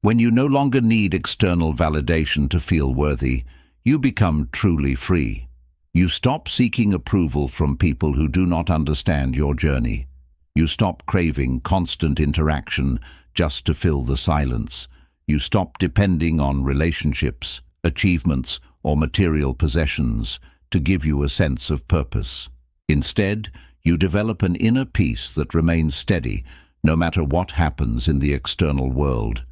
When you no longer need external validation to feel worthy, you become truly free. You stop seeking approval from people who do not understand your journey. You stop craving constant interaction just to fill the silence. You stop depending on relationships, achievements, or material possessions to give you a sense of purpose. Instead, you develop an inner peace that remains steady no matter what happens in the external world.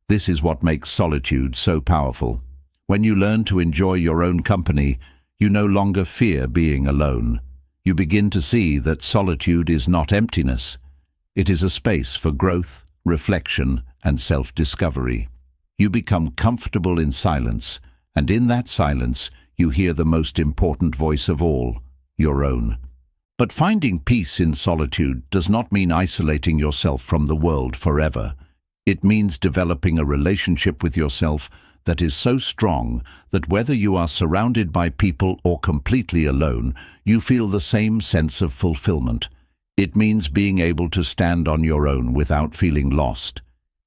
This is what makes solitude so powerful. When you learn to enjoy your own company, you no longer fear being alone. You begin to see that solitude is not emptiness. It is a space for growth, reflection, and self-discovery. You become comfortable in silence, and in that silence, you hear the most important voice of all, your own. But finding peace in solitude does not mean isolating yourself from the world forever. It means developing a relationship with yourself that is so strong that whether you are surrounded by people or completely alone, you feel the same sense of fulfillment. It means being able to stand on your own without feeling lost.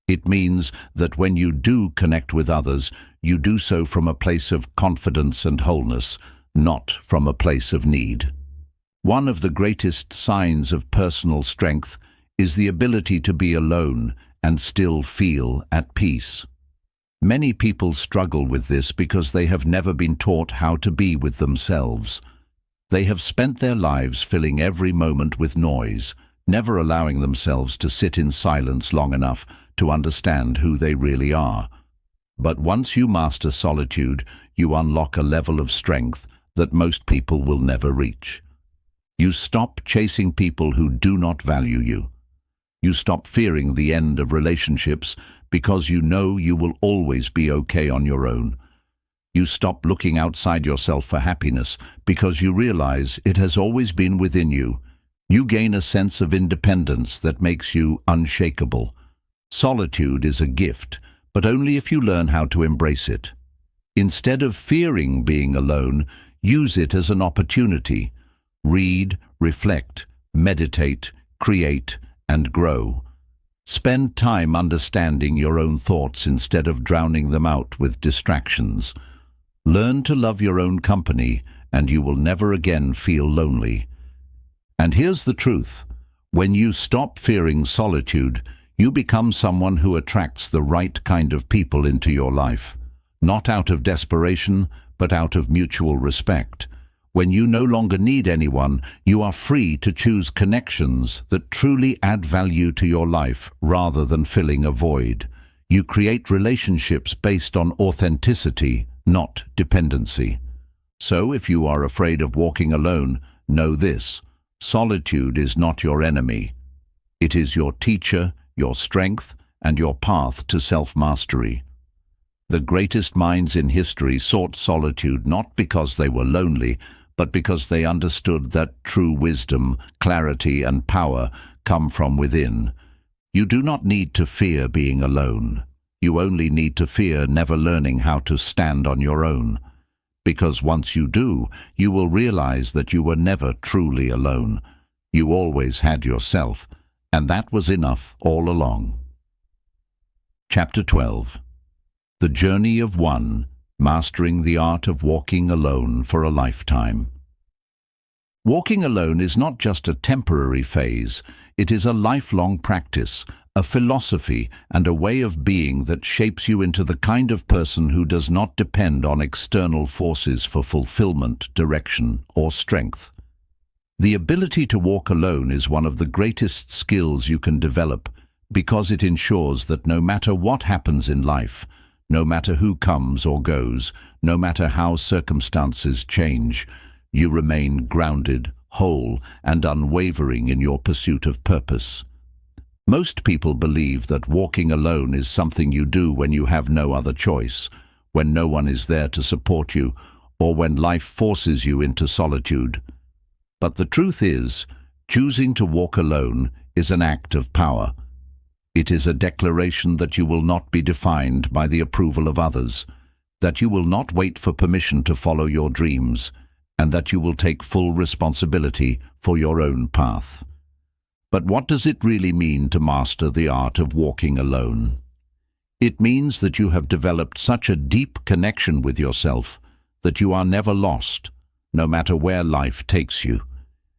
It means that when you do connect with others, you do so from a place of confidence and wholeness, not from a place of need. One of the greatest signs of personal strength is the ability to be alone and still feel at peace. Many people struggle with this because they have never been taught how to be with themselves. They have spent their lives filling every moment with noise, never allowing themselves to sit in silence long enough to understand who they really are. But once you master solitude, you unlock a level of strength that most people will never reach. You stop chasing people who do not value you. You stop fearing the end of relationships because you know you will always be okay on your own. You stop looking outside yourself for happiness because you realize it has always been within you. You gain a sense of independence that makes you unshakable. Solitude is a gift, but only if you learn how to embrace it. Instead of fearing being alone, use it as an opportunity. Read, reflect, meditate, create, and grow. Spend time understanding your own thoughts instead of drowning them out with distractions. Learn to love your own company, and you will never again feel lonely. And here's the truth. When you stop fearing solitude, you become someone who attracts the right kind of people into your life. Not out of desperation, but out of mutual respect. When you no longer need anyone, you are free to choose connections that truly add value to your life rather than filling a void. You create relationships based on authenticity, not dependency. So if you are afraid of walking alone, know this: solitude is not your enemy. It is your teacher, your strength, and your path to self-mastery. The greatest minds in history sought solitude not because they were lonely, but because they understood that true wisdom, clarity, and power come from within. You do not need to fear being alone. You only need to fear never learning how to stand on your own. Because once you do, you will realize that you were never truly alone. You always had yourself, and that was enough all along. Chapter 12. The Journey of One, Mastering the Art of Walking Alone for a Lifetime. Walking alone is not just a temporary phase, it is a lifelong practice, a philosophy, and a way of being that shapes you into the kind of person who does not depend on external forces for fulfillment, direction, or strength. The ability to walk alone is one of the greatest skills you can develop because it ensures that no matter what happens in life, no matter who comes or goes, no matter how circumstances change, you remain grounded, whole, and unwavering in your pursuit of purpose. Most people believe that walking alone is something you do when you have no other choice, when no one is there to support you, or when life forces you into solitude. But the truth is, choosing to walk alone is an act of power. It is a declaration that you will not be defined by the approval of others, that you will not wait for permission to follow your dreams, and that you will take full responsibility for your own path. But what does it really mean to master the art of walking alone? It means that you have developed such a deep connection with yourself that you are never lost, no matter where life takes you.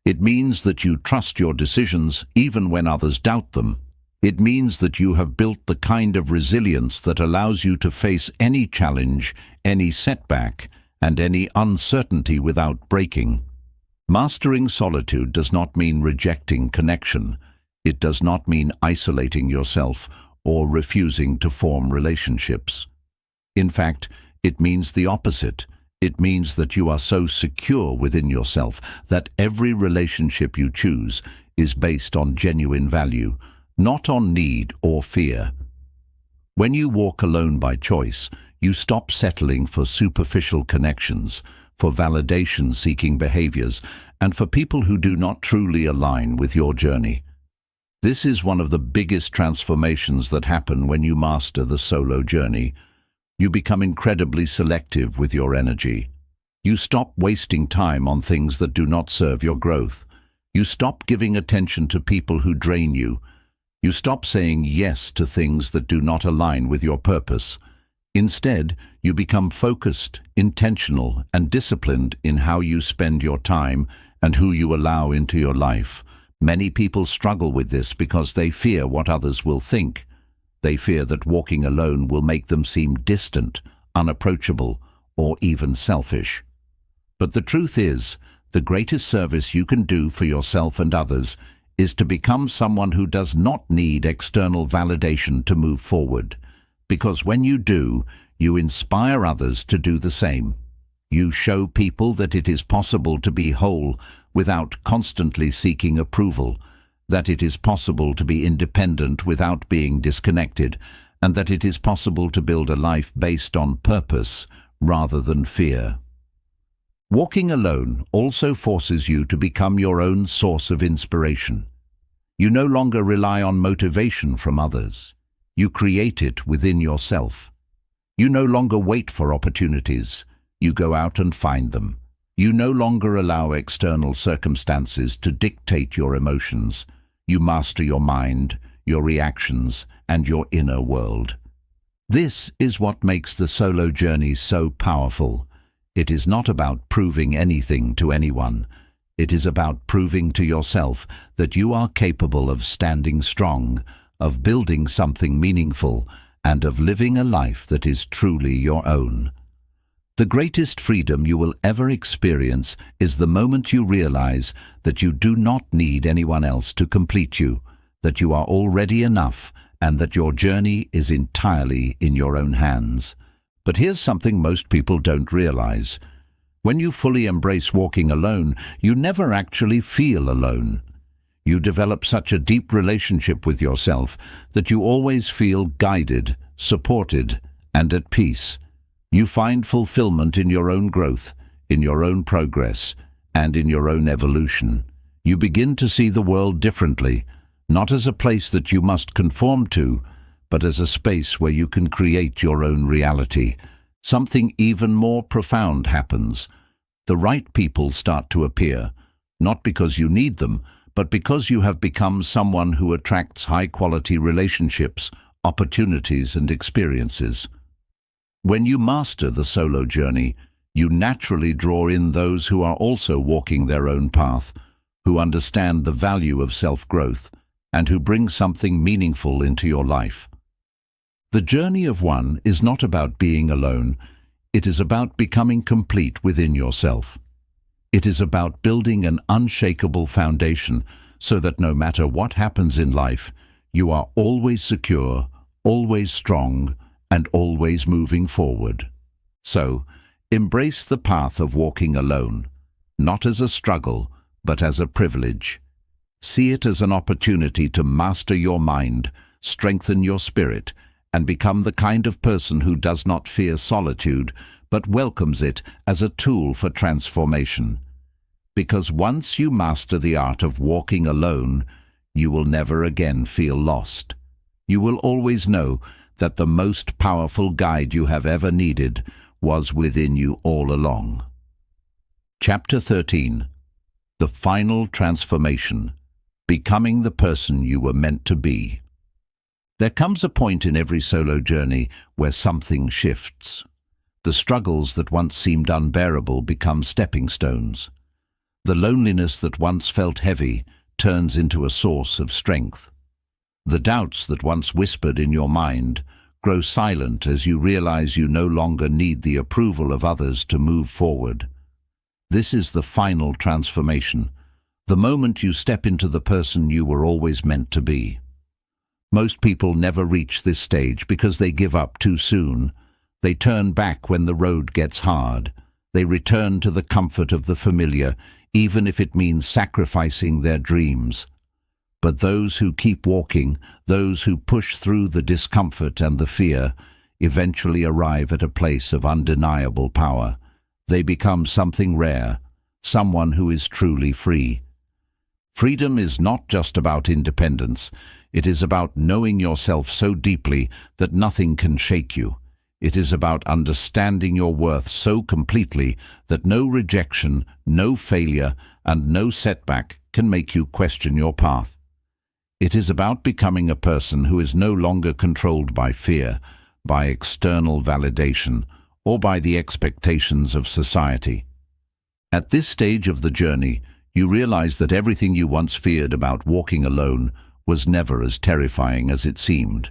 It means that you trust your decisions even when others doubt them. It means that you have built the kind of resilience that allows you to face any challenge, any setback, and any uncertainty without breaking. Mastering solitude does not mean rejecting connection. It does not mean isolating yourself or refusing to form relationships. In fact, it means the opposite. It means that you are so secure within yourself that every relationship you choose is based on genuine value, not on need or fear. When you walk alone by choice, you stop settling for superficial connections, for validation-seeking behaviors, and for people who do not truly align with your journey. This is one of the biggest transformations that happen when you master the solo journey. You become incredibly selective with your energy. You stop wasting time on things that do not serve your growth. You stop giving attention to people who drain you. You stop saying yes to things that do not align with your purpose. Instead, you become focused, intentional, and disciplined in how you spend your time and who you allow into your life. Many people struggle with this because they fear what others will think. They fear that walking alone will make them seem distant, unapproachable, or even selfish. But the truth is, the greatest service you can do for yourself and others is to become someone who does not need external validation to move forward. Because when you do, you inspire others to do the same. You show people that it is possible to be whole without constantly seeking approval, that it is possible to be independent without being disconnected, and that it is possible to build a life based on purpose rather than fear. Walking alone also forces you to become your own source of inspiration. You no longer rely on motivation from others. You create it within yourself. You no longer wait for opportunities. You go out and find them. You no longer allow external circumstances to dictate your emotions. You master your mind, your reactions, and your inner world. This is what makes the solo journey so powerful. It is not about proving anything to anyone. It is about proving to yourself that you are capable of standing strong, of building something meaningful, and of living a life that is truly your own. The greatest freedom you will ever experience is the moment you realize that you do not need anyone else to complete you, that you are already enough, and that your journey is entirely in your own hands. But here's something most people don't realize. When you fully embrace walking alone, you never actually feel alone. You develop such a deep relationship with yourself that you always feel guided, supported, and at peace. You find fulfillment in your own growth, in your own progress, and in your own evolution. You begin to see the world differently, not as a place that you must conform to, but as a space where you can create your own reality. Something even more profound happens. The right people start to appear, not because you need them, but because you have become someone who attracts high-quality relationships, opportunities, and experiences. When you master the solo journey, you naturally draw in those who are also walking their own path, who understand the value of self-growth, and who bring something meaningful into your life. The journey of one is not about being alone. It is about becoming complete within yourself. It is about building an unshakable foundation so that no matter what happens in life, you are always secure, always strong, and always moving forward. So, embrace the path of walking alone, not as a struggle, but as a privilege. See it as an opportunity to master your mind, strengthen your spirit, and become the kind of person who does not fear solitude, but welcomes it as a tool for transformation. Because once you master the art of walking alone, you will never again feel lost. You will always know that the most powerful guide you have ever needed was within you all along. Chapter 13. The Final Transformation. Becoming the person you were meant to be. There comes a point in every solo journey where something shifts. The struggles that once seemed unbearable become stepping stones. The loneliness that once felt heavy turns into a source of strength. The doubts that once whispered in your mind grow silent as you realize you no longer need the approval of others to move forward. This is the final transformation, the moment you step into the person you were always meant to be. Most people never reach this stage because they give up too soon. They turn back when the road gets hard. They return to the comfort of the familiar, even if it means sacrificing their dreams. But those who keep walking, those who push through the discomfort and the fear, eventually arrive at a place of undeniable power. They become something rare, someone who is truly free. Freedom is not just about independence. It is about knowing yourself so deeply that nothing can shake you. It is about understanding your worth so completely that no rejection, no failure, and no setback can make you question your path. It is about becoming a person who is no longer controlled by fear, by external validation, or by the expectations of society. At this stage of the journey, you realize that everything you once feared about walking alone was never as terrifying as it seemed.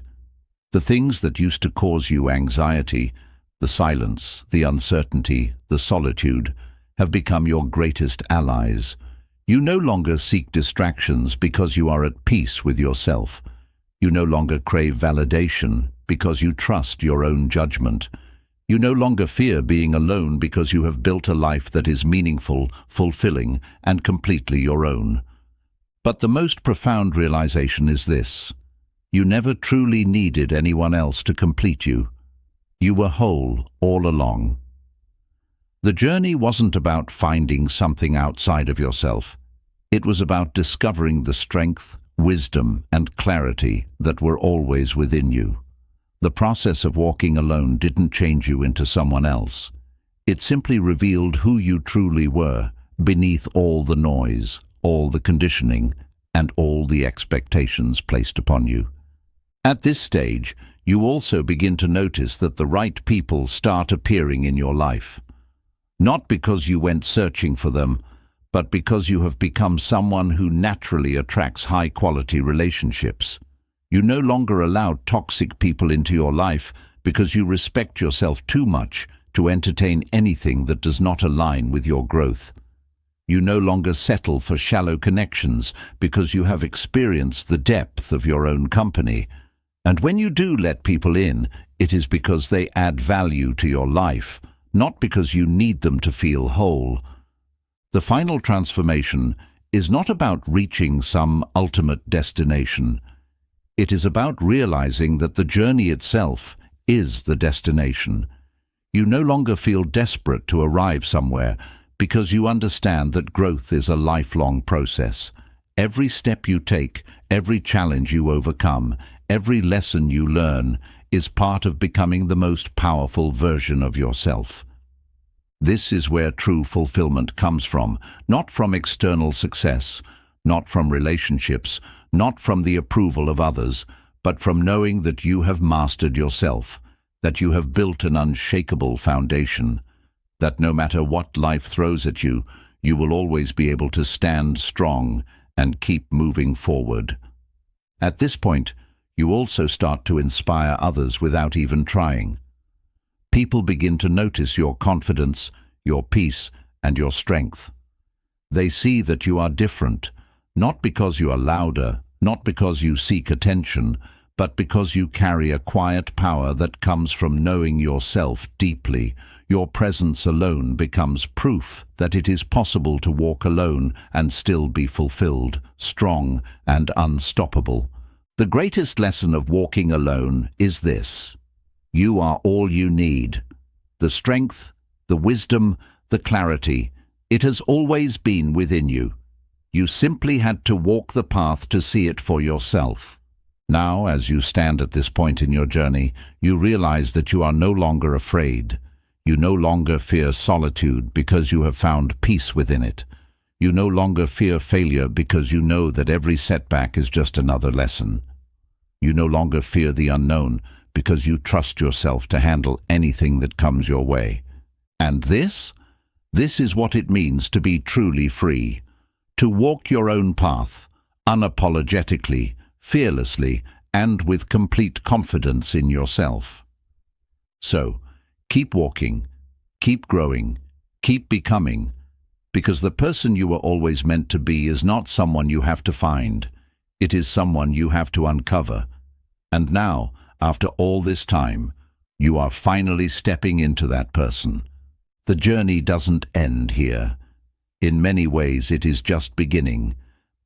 The things that used to cause you anxiety, the silence, the uncertainty, the solitude, have become your greatest allies. You no longer seek distractions because you are at peace with yourself. You no longer crave validation because you trust your own judgment. You no longer fear being alone because you have built a life that is meaningful, fulfilling, and completely your own. But the most profound realization is this: you never truly needed anyone else to complete you. You were whole all along. The journey wasn't about finding something outside of yourself. It was about discovering the strength, wisdom, and clarity that were always within you. The process of walking alone didn't change you into someone else. It simply revealed who you truly were, beneath all the noise, all the conditioning, and all the expectations placed upon you. At this stage, you also begin to notice that the right people start appearing in your life. Not because you went searching for them, but because you have become someone who naturally attracts high-quality relationships. You no longer allow toxic people into your life because you respect yourself too much to entertain anything that does not align with your growth. You no longer settle for shallow connections because you have experienced the depth of your own company. And when you do let people in, it is because they add value to your life, not because you need them to feel whole. The final transformation is not about reaching some ultimate destination. It is about realizing that the journey itself is the destination. You no longer feel desperate to arrive somewhere because you understand that growth is a lifelong process. Every step you take, every challenge you overcome, every lesson you learn is part of becoming the most powerful version of yourself. This is where true fulfillment comes from, not from external success, not from relationships, not from the approval of others, but from knowing that you have mastered yourself, that you have built an unshakable foundation, that no matter what life throws at you, you will always be able to stand strong and keep moving forward. At this point, you also start to inspire others without even trying. People begin to notice your confidence, your peace, and your strength. They see that you are different, not because you are louder, not because you seek attention, but because you carry a quiet power that comes from knowing yourself deeply. Your presence alone becomes proof that it is possible to walk alone and still be fulfilled, strong, and unstoppable. The greatest lesson of walking alone is this: you are all you need. The strength, the wisdom, the clarity, it has always been within you. You simply had to walk the path to see it for yourself. Now, as you stand at this point in your journey, you realize that you are no longer afraid. You no longer fear solitude because you have found peace within it. You no longer fear failure because you know that every setback is just another lesson. You no longer fear the unknown because you trust yourself to handle anything that comes your way. And this is what it means to be truly free. To walk your own path, unapologetically, fearlessly, and with complete confidence in yourself. So, keep walking, keep growing, keep becoming, because the person you were always meant to be is not someone you have to find. It is someone you have to uncover. And now, after all this time, you are finally stepping into that person. The journey doesn't end here. In many ways, it is just beginning.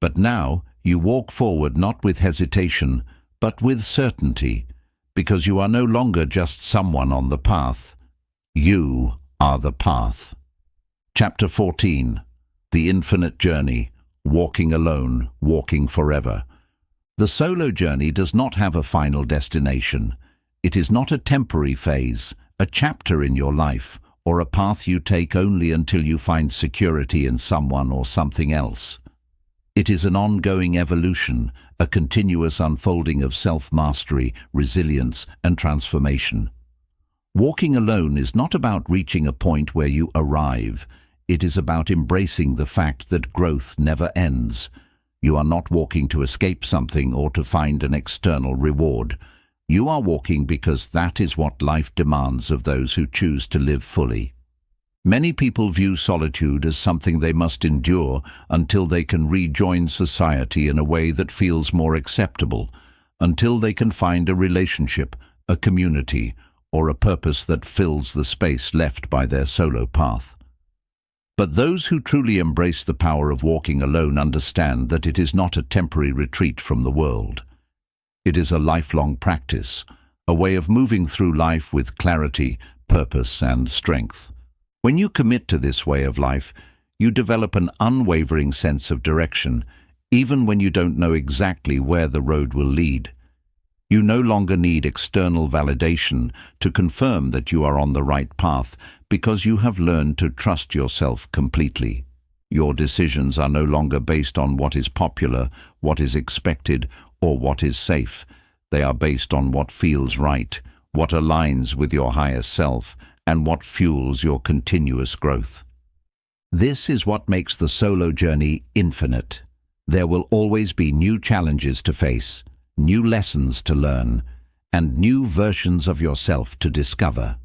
But now, you walk forward not with hesitation, but with certainty, because you are no longer just someone on the path. You are the path. Chapter 14. The Infinite Journey. Walking alone, walking forever. The solo journey does not have a final destination. It is not a temporary phase, a chapter in your life, or a path you take only until you find security in someone or something else. It is an ongoing evolution, a continuous unfolding of self-mastery, resilience, and transformation. Walking alone is not about reaching a point where you arrive. It is about embracing the fact that growth never ends. You are not walking to escape something or to find an external reward. You are walking because that is what life demands of those who choose to live fully. Many people view solitude as something they must endure until they can rejoin society in a way that feels more acceptable, until they can find a relationship, a community, or a purpose that fills the space left by their solo path. But those who truly embrace the power of walking alone understand that it is not a temporary retreat from the world. It is a lifelong practice, a way of moving through life with clarity, purpose, and strength. When you commit to this way of life, you develop an unwavering sense of direction, even when you don't know exactly where the road will lead. You no longer need external validation to confirm that you are on the right path because you have learned to trust yourself completely. Your decisions are no longer based on what is popular, what is expected, or what is safe. They are based on what feels right, what aligns with your higher self, and what fuels your continuous growth. This is what makes the solo journey infinite. There will always be new challenges to face, new lessons to learn, and new versions of yourself to discover.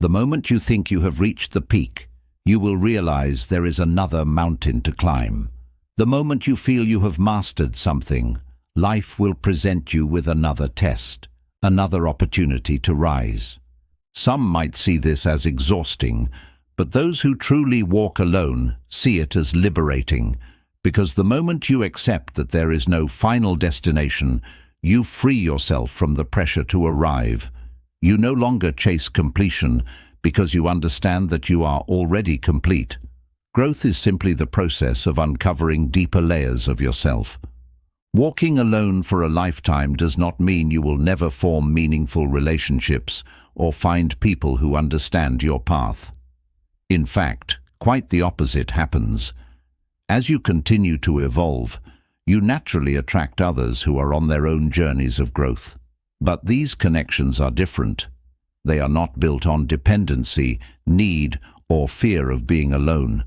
The moment you think you have reached the peak, you will realize there is another mountain to climb. The moment you feel you have mastered something, life will present you with another test, another opportunity to rise. Some might see this as exhausting, but those who truly walk alone see it as liberating, because the moment you accept that there is no final destination, you free yourself from the pressure to arrive. You no longer chase completion because you understand that you are already complete. Growth is simply the process of uncovering deeper layers of yourself. Walking alone for a lifetime does not mean you will never form meaningful relationships or find people who understand your path. In fact, quite the opposite happens. As you continue to evolve, you naturally attract others who are on their own journeys of growth. But these connections are different. They are not built on dependency, need, or fear of being alone.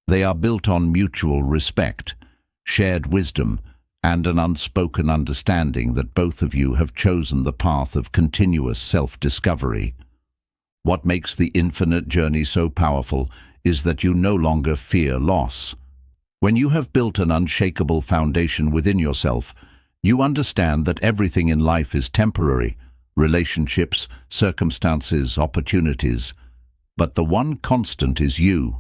They are built on mutual respect, shared wisdom, and an unspoken understanding that both of you have chosen the path of continuous self-discovery. What makes the infinite journey so powerful is that you no longer fear loss. When you have built an unshakable foundation within yourself, you understand that everything in life is temporary, relationships, circumstances, opportunities. But the one constant is you.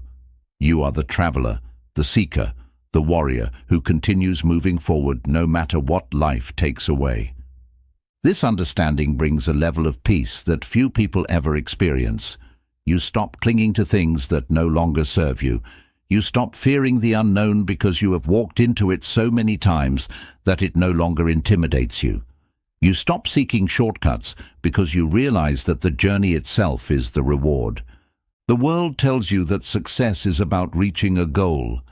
You are the traveler, the seeker, the warrior who continues moving forward no matter what life takes away. This understanding brings a level of peace that few people ever experience. You stop clinging to things that no longer serve you. You stop fearing the unknown because you have walked into it so many times that it no longer intimidates you. You stop seeking shortcuts because you realize that the journey itself is the reward. The world tells you that success is about reaching a goal,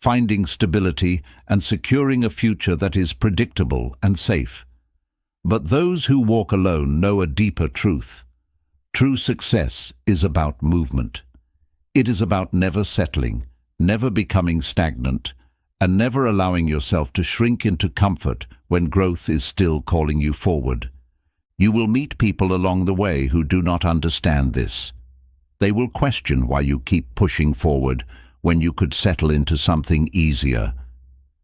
finding stability, and securing a future that is predictable and safe. But those who walk alone know a deeper truth. True success is about movement. It is about never settling, never becoming stagnant, and never allowing yourself to shrink into comfort when growth is still calling you forward. You will meet people along the way who do not understand this. They will question why you keep pushing forward when you could settle into something easier.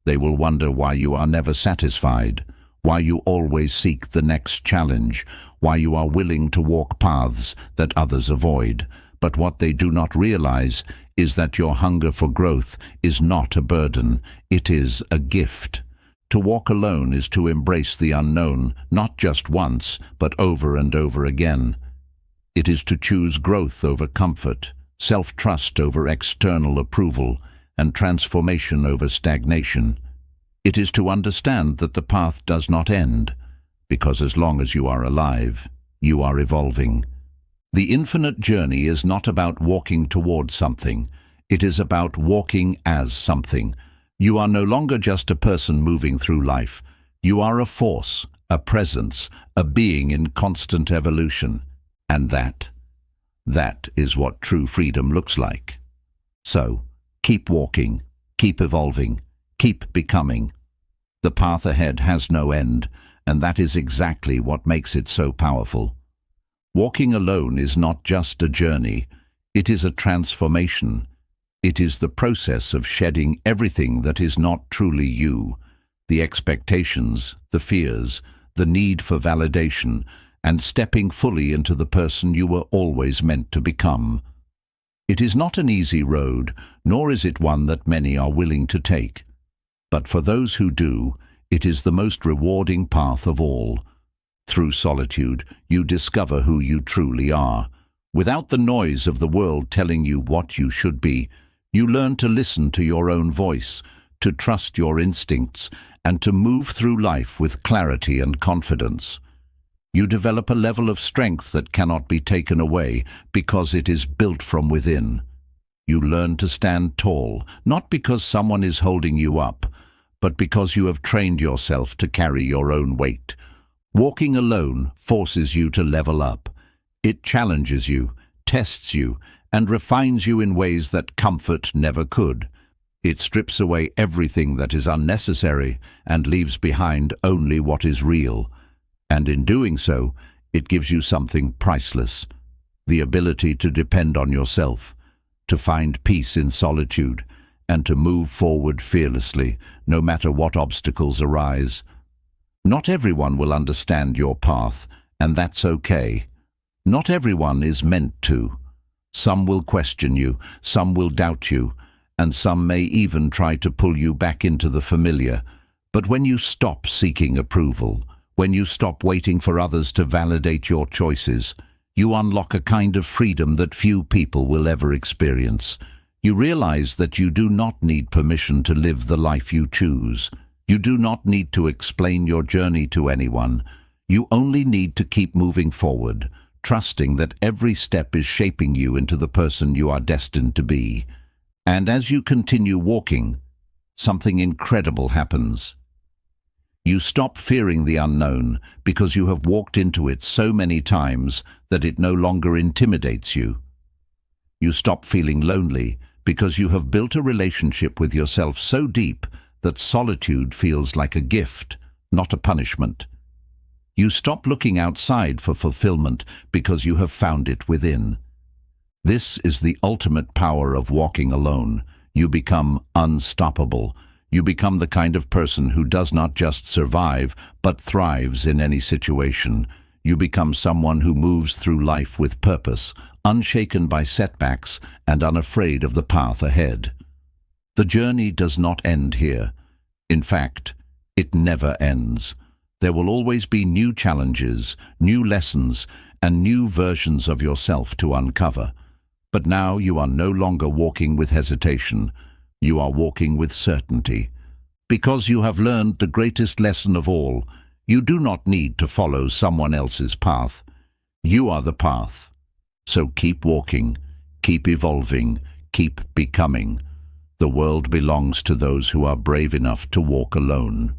They will wonder why you are never satisfied, why you always seek the next challenge, why you are willing to walk paths that others avoid. But what they do not realize is that your hunger for growth is not a burden, it is a gift. To walk alone is to embrace the unknown, not just once, but over and over again. It is to choose growth over comfort, self-trust over external approval, and transformation over stagnation. It is to understand that the path does not end, because as long as you are alive, you are evolving. The infinite journey is not about walking towards something. It is about walking as something. You are no longer just a person moving through life. You are a force, a presence, a being in constant evolution. And that is what true freedom looks like. So, keep walking, keep evolving, keep becoming. The path ahead has no end, and that is exactly what makes it so powerful. Walking alone is not just a journey, it is a transformation. It is the process of shedding everything that is not truly you, the expectations, the fears, the need for validation, and stepping fully into the person you were always meant to become. It is not an easy road, nor is it one that many are willing to take. But for those who do, it is the most rewarding path of all. Through solitude, you discover who you truly are. Without the noise of the world telling you what you should be, you learn to listen to your own voice, to trust your instincts, and to move through life with clarity and confidence. You develop a level of strength that cannot be taken away because it is built from within. You learn to stand tall, not because someone is holding you up, but because you have trained yourself to carry your own weight. Walking alone forces you to level up. It challenges you, tests you, and refines you in ways that comfort never could. It strips away everything that is unnecessary and leaves behind only what is real. And in doing so, it gives you something priceless, the ability to depend on yourself, to find peace in solitude, and to move forward fearlessly, no matter what obstacles arise. Not everyone will understand your path, and that's okay. Not everyone is meant to. Some will question you, some will doubt you, and some may even try to pull you back into the familiar. But when you stop seeking approval, when you stop waiting for others to validate your choices, you unlock a kind of freedom that few people will ever experience. You realize that you do not need permission to live the life you choose. You do not need to explain your journey to anyone. You only need to keep moving forward, trusting that every step is shaping you into the person you are destined to be. And as you continue walking, something incredible happens. You stop fearing the unknown because you have walked into it so many times that it no longer intimidates you. You stop feeling lonely because you have built a relationship with yourself so deep that solitude feels like a gift, not a punishment. You stop looking outside for fulfillment because you have found it within. This is the ultimate power of walking alone. You become unstoppable. You become the kind of person who does not just survive, but thrives in any situation. You become someone who moves through life with purpose, unshaken by setbacks and unafraid of the path ahead. The journey does not end here. In fact, it never ends. There will always be new challenges, new lessons, and new versions of yourself to uncover. But now you are no longer walking with hesitation. You are walking with certainty. Because you have learned the greatest lesson of all, you do not need to follow someone else's path. You are the path. So keep walking, keep evolving, keep becoming. The world belongs to those who are brave enough to walk alone.